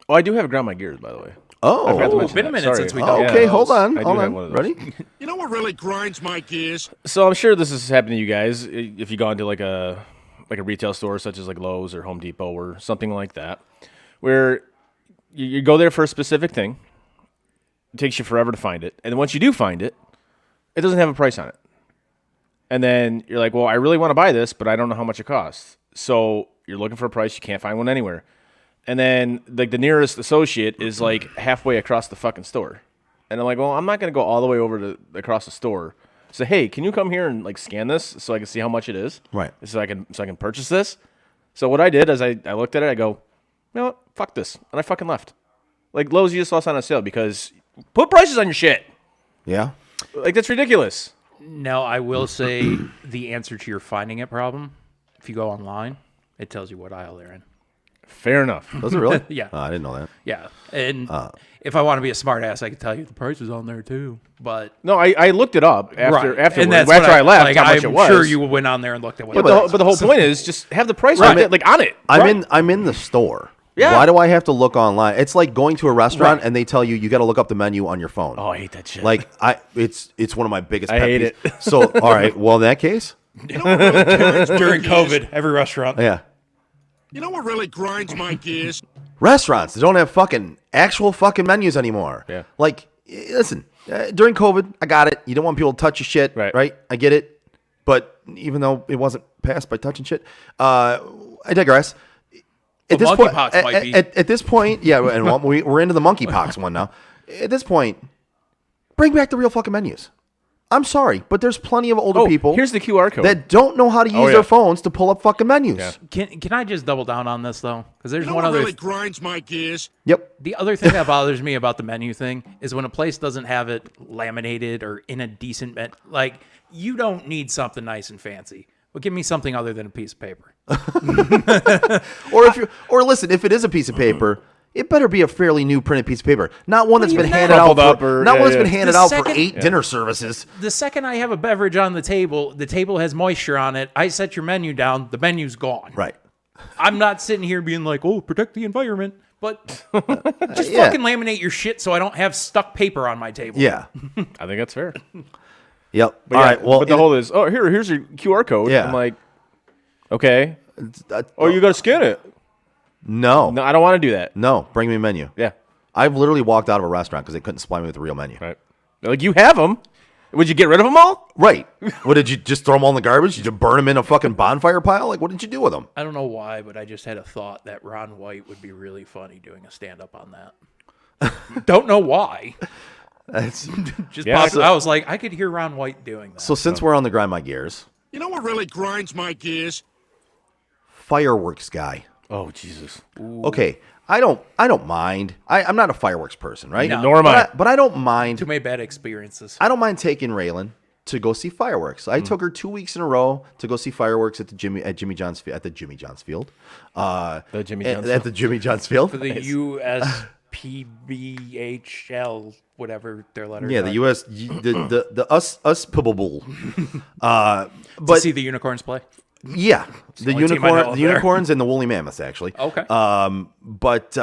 Oh, I do have Ground My Gears, by the way. Oh, I forgot to Oh, mention been a that. minute Sorry. since we done okay. those. Hold on. I do Hold have one on. of those. Ready? You know what really grinds my gears? So I'm sure this has happened to you guys if you go into like a retail store such as like Lowe's or Home Depot or something like that, where you go there for a specific thing. It takes you forever to find it, and then once you do find it, it doesn't have a price on it. And then you're like, well, I really want to buy this, but I don't know how much it costs. So you're looking for a price, you can't find one anywhere. And then like the nearest associate is like halfway across the fucking store. And I'm like, well, I'm not going to go all the way over to across the store. So, hey, can you come here and like scan this so I can see how much it is? Right. So I can purchase this. So what I did is I looked at it. I go, you know what? Fuck this, and I fucking left. Like Lowe's, you just lost on a sale because put prices on your shit. Yeah. Like that's ridiculous. No, I will say the answer to your finding it problem. If you go online, it tells you what aisle they're in. Fair enough. Does it really? Yeah. I didn't know that. Yeah, and if I want to be a smart ass, I could tell you the price is on there too. But No, I looked it up after right. after And that's after what I left. Like, how much I'm it was? sure you went on there and looked at what. But the whole point is just have the price Right. like on it. I'm in the store. Yeah. Why do I have to look online? It's like going to a restaurant Right. and they tell you got to look up the menu on your phone. Oh, I hate that shit. Like it's one of my biggest. I pet hate peeves. it. So all right, well in that case, You know what really grinds my during gears? COVID, every restaurant. yeah. You know what really grinds my gears? Restaurants, they don't have actual fucking menus anymore. Yeah. Like, listen, during COVID, I got it. You don't want people to touch your shit, Right. I get it. But even though it wasn't passed by touching shit, I digress. At Well, this point, monkeypox might be. at this point, yeah, and we're into the monkeypox one now. At this point, bring back the real fucking menus. I'm sorry, but there's plenty of older people. Here's the QR code. that don't know how to use yeah. their phones to pull up fucking menus. Yeah. Can I just double down on this though? Because there's You know one what other. really grinds my gears? Yep. The other thing that bothers me about the menu thing is when a place doesn't have it laminated or in a decent like you don't need something nice and fancy. But give me something other than a piece of paper. Or listen, if it is a piece of paper, it better be a fairly new printed piece of paper, not one that's been even handed that- out Crumpled up for, or- not yeah, one that's yeah. been handed The out for second- 8 dinner services. The second I have a beverage on the table has moisture on it. I set your menu down, the menu's gone. Right. I'm not sitting here being like, oh, protect the environment. But just Yeah. fucking laminate your shit so I don't have stuck paper on my table. Yeah. I think that's fair. Yep. But All yeah, right. Well, but the whole is here's your QR code. Yeah. I'm like, okay. Oh, you got to scan it. no, No, I don't want to do that. no. Bring me a menu. Yeah. I've literally walked out of a restaurant because they couldn't supply me with a real menu. Right. Like you have them. Would you get rid of them all? Right. What did you just throw them all in the garbage? Did you burn them in a fucking bonfire pile? Like, what did you do with them? I don't know why, but I just had a thought that Ron White would be really funny doing a stand-up on that. Don't know why. That's, Just Yeah, popped, so- I was like, I could hear Ron White doing that. so since we're on the grind my gears, You know what really grinds my gears? fireworks guy. Oh Jesus. Okay, I don't mind. I'm not a fireworks person, right? No. Nor am I. But I don't mind. Too many bad experiences. I don't mind taking Raylan to go see fireworks. I took her 2 weeks in a row to go see fireworks at the Jimmy John's Field. The Jimmy John's At the Jimmy John's Field. For the USPBHL, whatever their letters Yeah, are. the US, the us pibble. To But see the unicorns play. yeah, the only team I know of there. unicorns and the woolly mammoths actually. Okay. But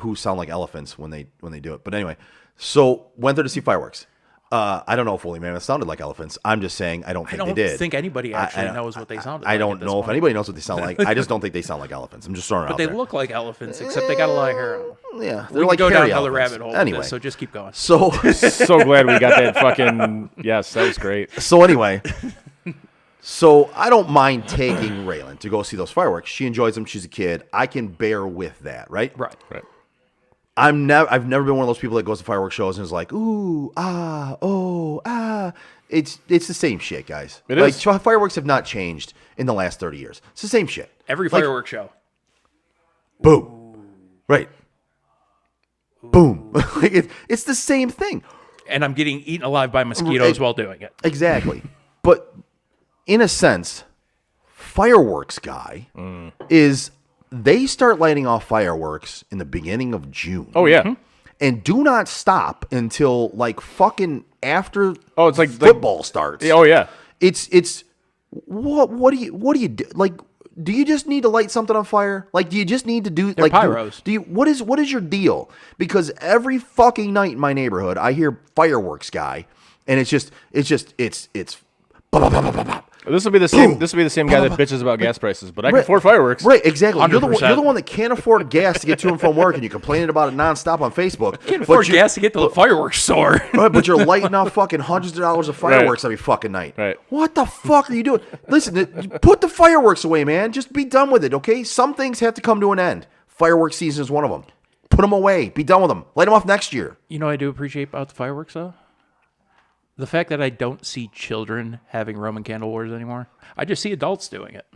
who sound like elephants when they do it. But anyway, so went there to see fireworks. I don't know if woolly mammoths sounded like elephants. I'm just saying I don't think don't they did. think anybody actually knows what they sounded I like don't at this know if point. anybody knows what they sound like. I just don't think they sound like elephants. I'm just throwing it But out they there. look like elephants, except they got a lot of hair on them. Yeah, We they're can like go down hairy another elephants. rabbit hole Anyway, with this, so just keep going. so So glad we got that fucking yes, that was great. so anyway, so I don't mind taking Raylan to go see those fireworks. She enjoys them. She's a kid. I can bear with that, right? Right. Right. I've never been one of those people that goes to fireworks shows and is like, ooh, ah, oh, ah. It's the same shit, guys. It like, is. Fireworks have not changed in the last 30 years. It's the same shit. Every Like, fireworks show. boom. Right. Boom. Like, it's the same thing. And I'm getting eaten alive by mosquitoes while doing it. Exactly. But in a sense, fireworks guy is they start lighting off fireworks in the beginning of June. Oh yeah. And do not stop until like fucking after Oh, it's like football starts. Oh yeah. It's what do you do? Like, do you just need to light something on fire? Like, do you just need to do like pyros. Do you what is your deal? Because every fucking night in my neighborhood, I hear fireworks guy, and it's blah, blah, blah, blah, blah, blah. This will be the same. This will be the same guy that bitches about gas prices, but I can Right. afford fireworks. Right, exactly. You're the 100%. one that can't afford gas to get to and from work, and you're complaining about it nonstop on Facebook. Can't afford gas to get to the fireworks store. Right, but you're lighting off fucking hundreds of dollars of fireworks every fucking night. Right. What the fuck are you doing? Listen, put the fireworks away, man. Just be done with it, okay? Some things have to come to an end. Fireworks season is one of them. Put them away. Be done with them. Light them off next year. You know what I do appreciate about the fireworks, though? The fact that I don't see children having Roman candle wars anymore. I just see adults doing it.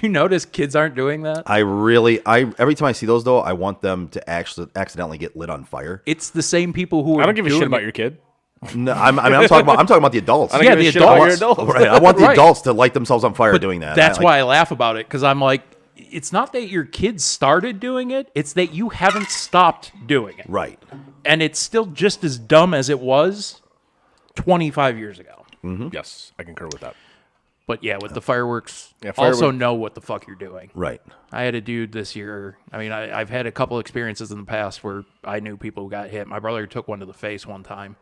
You notice kids aren't doing that? Every time I see those, though, I want them to actually accidentally get lit on fire. It's the same people who are I don't give a shit about it. your kid. No, I'm talking about the adults. I don't give a the shit about your adults. adults. Right. I want the Right. adults to light themselves on fire But doing that. That's why I laugh about it, because I'm like, it's not that your kids started doing it, it's that you haven't stopped doing it. Right. And it's still just as dumb as it was 25 years ago. Yes, I concur with that. But yeah, with the fireworks, Yeah, also know what the fuck you're doing. Right. I had a dude this year. I mean, I've had a couple experiences in the past where I knew people who got hit. My brother took one to the face one time.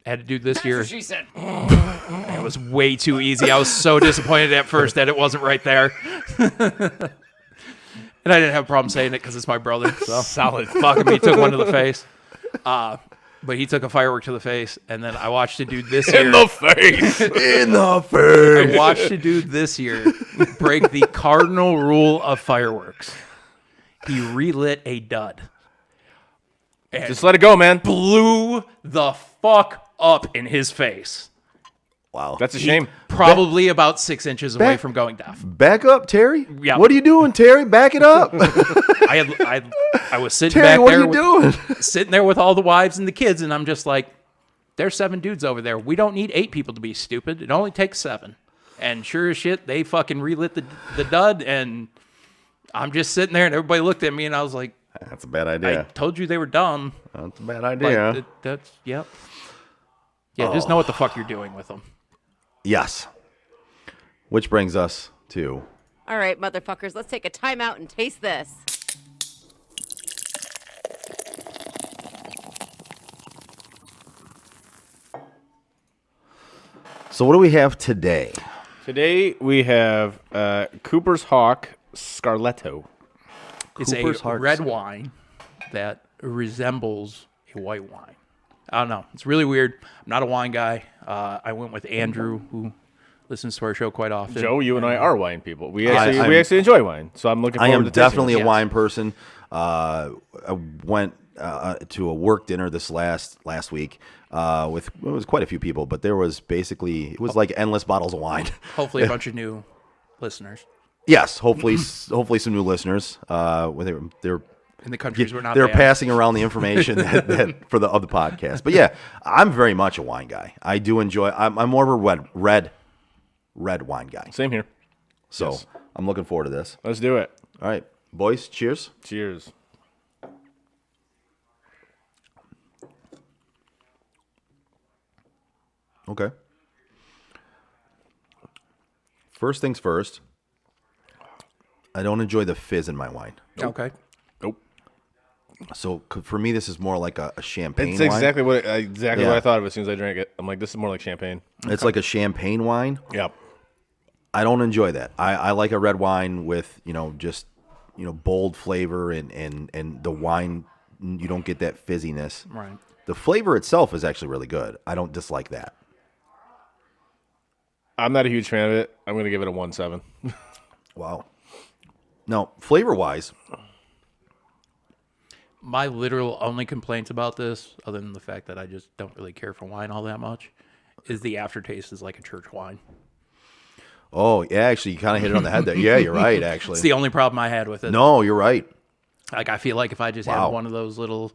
Had a dude this year. She said. It was way too easy. I was so disappointed at first that it wasn't right there. And I didn't have a problem saying it because it's my brother. So Solid. fucking me, took one to the face. But he took a firework to the face, and then I watched a dude this year. In the face. In the face. I watched a dude this year break the cardinal rule of fireworks. He relit a dud. And Just let it go, man. blew the fuck up in his face. Wow. That's a shame. Probably about 6 inches away from going deaf. Back up, Terry. Yeah. What are you doing, Terry? Back it up. I was sitting Terry, back what there, are you doing? sitting there with all the wives and the kids, and I'm just like, there's 7 dudes over there. We don't need 8 people to be stupid. It only takes 7. And sure as shit, they fucking relit the dud, and I'm just sitting there, and everybody looked at me, and I was like, That's a bad I idea. told you they were dumb. That's a bad Like, idea. that's, yep. Yeah, just know what the fuck you're doing with them. Yes. Which brings us to All right, motherfuckers, let's take a timeout and taste this. So what do we have today? Today we have Cooper's Hawk Scarletto. It's Cooper's a Hearts. red wine that resembles a white wine. I don't know. It's really weird. I'm not a wine guy. I went with Andrew, who listens to our show quite often. Joe, you and I are wine people. We I'm- actually enjoy wine, so I'm looking I forward am to tasting definitely it. a wine person. I went to a work dinner this last week with it was quite a few people, but there was basically it was like endless bottles of wine. Hopefully, a bunch of new listeners Yes, hopefully some new listeners. They're in the countries we're not. they're banned. passing around the information that of the podcast. But yeah, I'm very much a wine guy. I do enjoy. I'm more of a red wine guy. Same here. So Yes. I'm looking forward to this. Let's do it. All right, boys, cheers. Cheers. Okay. First things first. I don't enjoy the fizz in my wine. Okay. Nope. So for me, this is more like a champagne It's wine. exactly what Yeah. I thought of as soon as I drank it. I'm like, this is more like champagne. It's like a champagne wine. Yep. I don't enjoy that. I like a red wine with, just, bold flavor and the wine, you don't get that fizziness. Right. The flavor itself is actually really good. I don't dislike that. I'm not a huge fan of it. I'm going to give it a 1.7. Wow. No, flavor-wise, My literal only complaints about this, other than the fact that I just don't really care for wine all that much, is the aftertaste is like a church wine. oh, yeah, actually, you kind of hit it on the head there. Yeah, you're right, actually. It's the only problem I had with it. No, you're right. Like, I feel like if I just Wow. had one of those little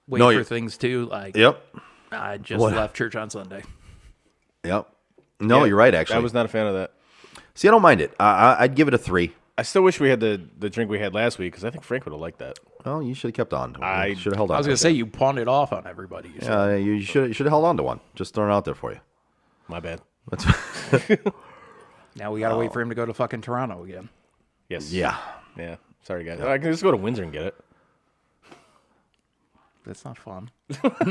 No, wafer you- things too, like, Yep. I just What? left church on Sunday. Yep. No, Yeah, you're right, actually. I was not a fan of that. See, I don't mind it. I'd give it a 3. I still wish we had the drink we had last week because I think Frank would have liked that. Well, you should have kept on. I- should have held on. I was to going it. to say, you pawned it off on everybody. You said. Yeah, you should have held on to one. Just throwing it out there for you. My bad. That's Now we got to wait for him to go to fucking Toronto again. Yes. yeah. Yeah. Sorry, guys. I can just go to Windsor and get it. That's not fun. Fair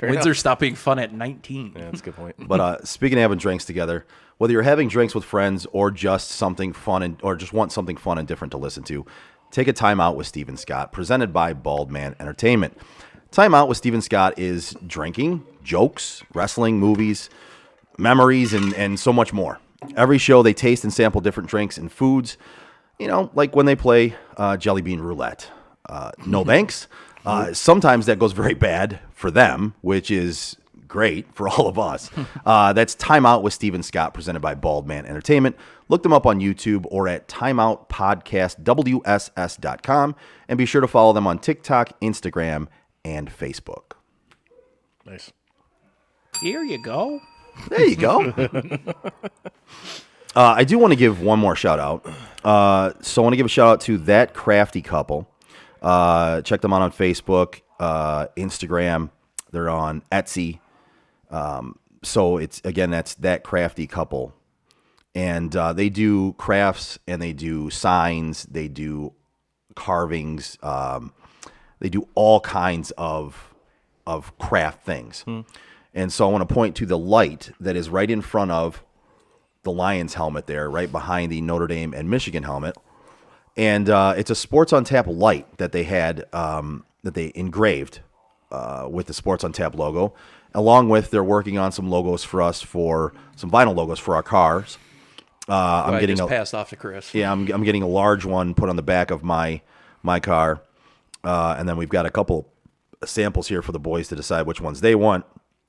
Windsor enough. stopped being fun at 19. Yeah, that's a good point. But speaking of having drinks together, whether you're having drinks with friends or just something fun or just want something fun and different to listen to, take a time out with Steven Scott, presented by Bald Man Entertainment. Time out with Steven Scott is drinking, jokes, wrestling, movies, memories, and so much more. Every show, they taste and sample different drinks and foods. like when they play Jelly Bean Roulette. No thanks. Sometimes that goes very bad for them, which is great for all of us. That's Timeout with Steven Scott, presented by Bald Man Entertainment. Look them up on YouTube or at timeoutpodcastwss.com, and be sure to follow them on TikTok, Instagram, and Facebook. Nice. Here you go. There you go. I do want to give one more shout out. So I want to give a shout out to That Crafty Couple. Check them out on Facebook, Instagram. They're on Etsy. So that's That Crafty Couple. And they do crafts, and they do signs, they do carvings, they do all kinds of craft things. And so I want to point to the light that is right in front of the Lions helmet there, right behind the Notre Dame and Michigan helmet. And it's a Sports on Tap light that they had, that they engraved with the Sports on Tap logo, along with they're working on some logos for us, for some vinyl logos for our cars. I'm getting passed off to Chris. Yeah, I'm getting a large one put on the back of my car, and then we've got a couple samples here for the boys to decide which ones they want.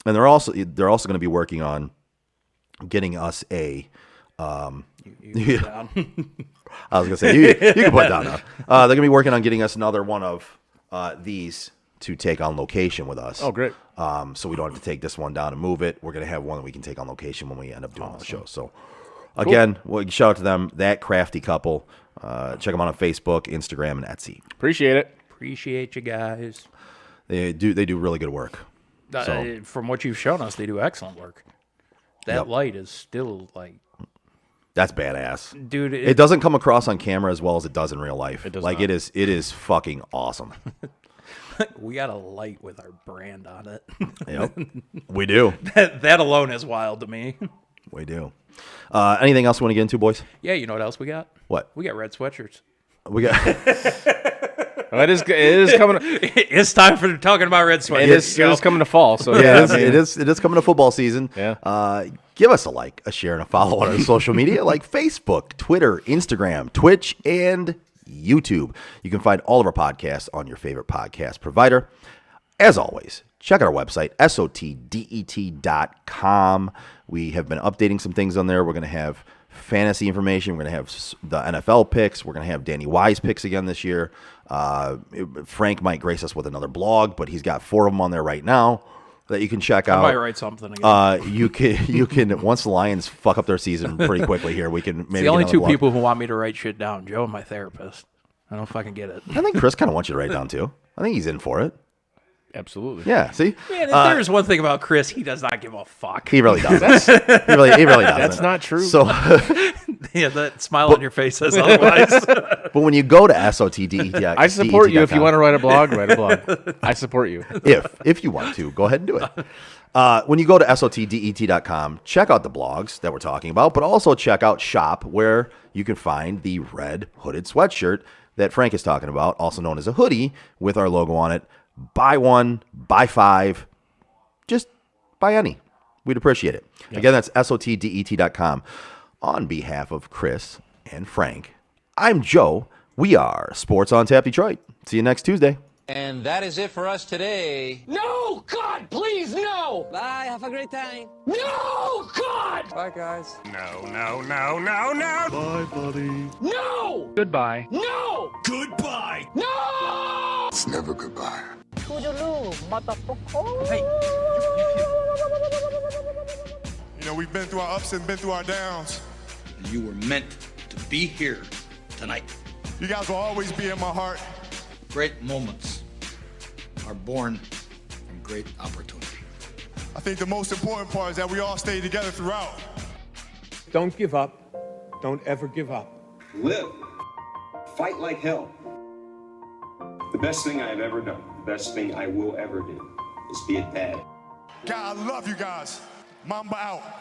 And they're also going to be working on getting us a. You down. I was going to say you can put it down now. They're going to be working on getting us another one of these to take on location with us. Oh, great. So we don't have to take this one down and move it. We're going to have one that we can take on location when we end up doing the show. So. Again, shout out to them, That Crafty Couple. Check them out on Facebook, Instagram, and Etsy. Appreciate it. Appreciate you guys. They do really good work. So, from what you've shown us, they do excellent work. That light is still like... That's badass. Dude, it doesn't come across on camera as well as it does in real life. It does like not. it is fucking awesome. We got a light with our brand on it. Yep. We do. That alone is wild to me. We do. Anything else you want to get into, boys? Yeah, you know what else we got? What? We got red sweatshirts. We got. It is coming. It's time for talking about red sweatshirts. It is coming to fall. So yeah, it is coming to football season. Yeah. Give us a like, a share, and a follow on our social media like Facebook, Twitter, Instagram, Twitch, and YouTube. You can find all of our podcasts on your favorite podcast provider. As always, check out our website, sotdet.com. We have been updating some things on there. We're going to have fantasy information. We're going to have the NFL picks. We're going to have Danny Wise picks again this year. Frank might grace us with another blog, but he's got 4 of them on there right now that you can check out. I might write something again. You can once the Lions fuck up their season pretty quickly here, we can maybe it's the only get 2 blog. people who want me to write shit down, Joe and my therapist. I don't fucking get it. I think Chris kind of wants you to write down too. I think he's in for it. Absolutely. Yeah, see? Man, if there's one thing about Chris, he does not give a fuck. He really does. he really does. That's not true. So, yeah, that smile on your face says otherwise. but when you go to SOTDET, I support you. If you want to write a blog, write a blog. I support you. If you want to, go ahead and do it. When you go to SOTDET.com, check out the blogs that we're talking about, but also check out Shop, where you can find the red hooded sweatshirt that Frank is talking about, also known as a hoodie with our logo on it. Buy 1, buy 5, just buy any. We'd appreciate it. Yep. Again, that's SOTDET.com. On behalf of Chris and Frank, I'm Joe. We are Sports on Tap Detroit. See you next Tuesday. And that is it for us today. No! God, please, no! Bye, have a great time. No! God! Bye, guys. No. Bye, buddy. No! Goodbye. No! Goodbye. No! It's never goodbye. Hey, You know, we've been through our ups and been through our downs. You were meant to be here tonight. You guys will always be in my heart. Great moments are born from great opportunity. I think the most important part is that we all stay together throughout. Don't give up. Don't ever give up. Live. Fight like hell. The best thing I have ever done, the best thing I will ever do, is be a dad. God, I love you guys. Mamba out.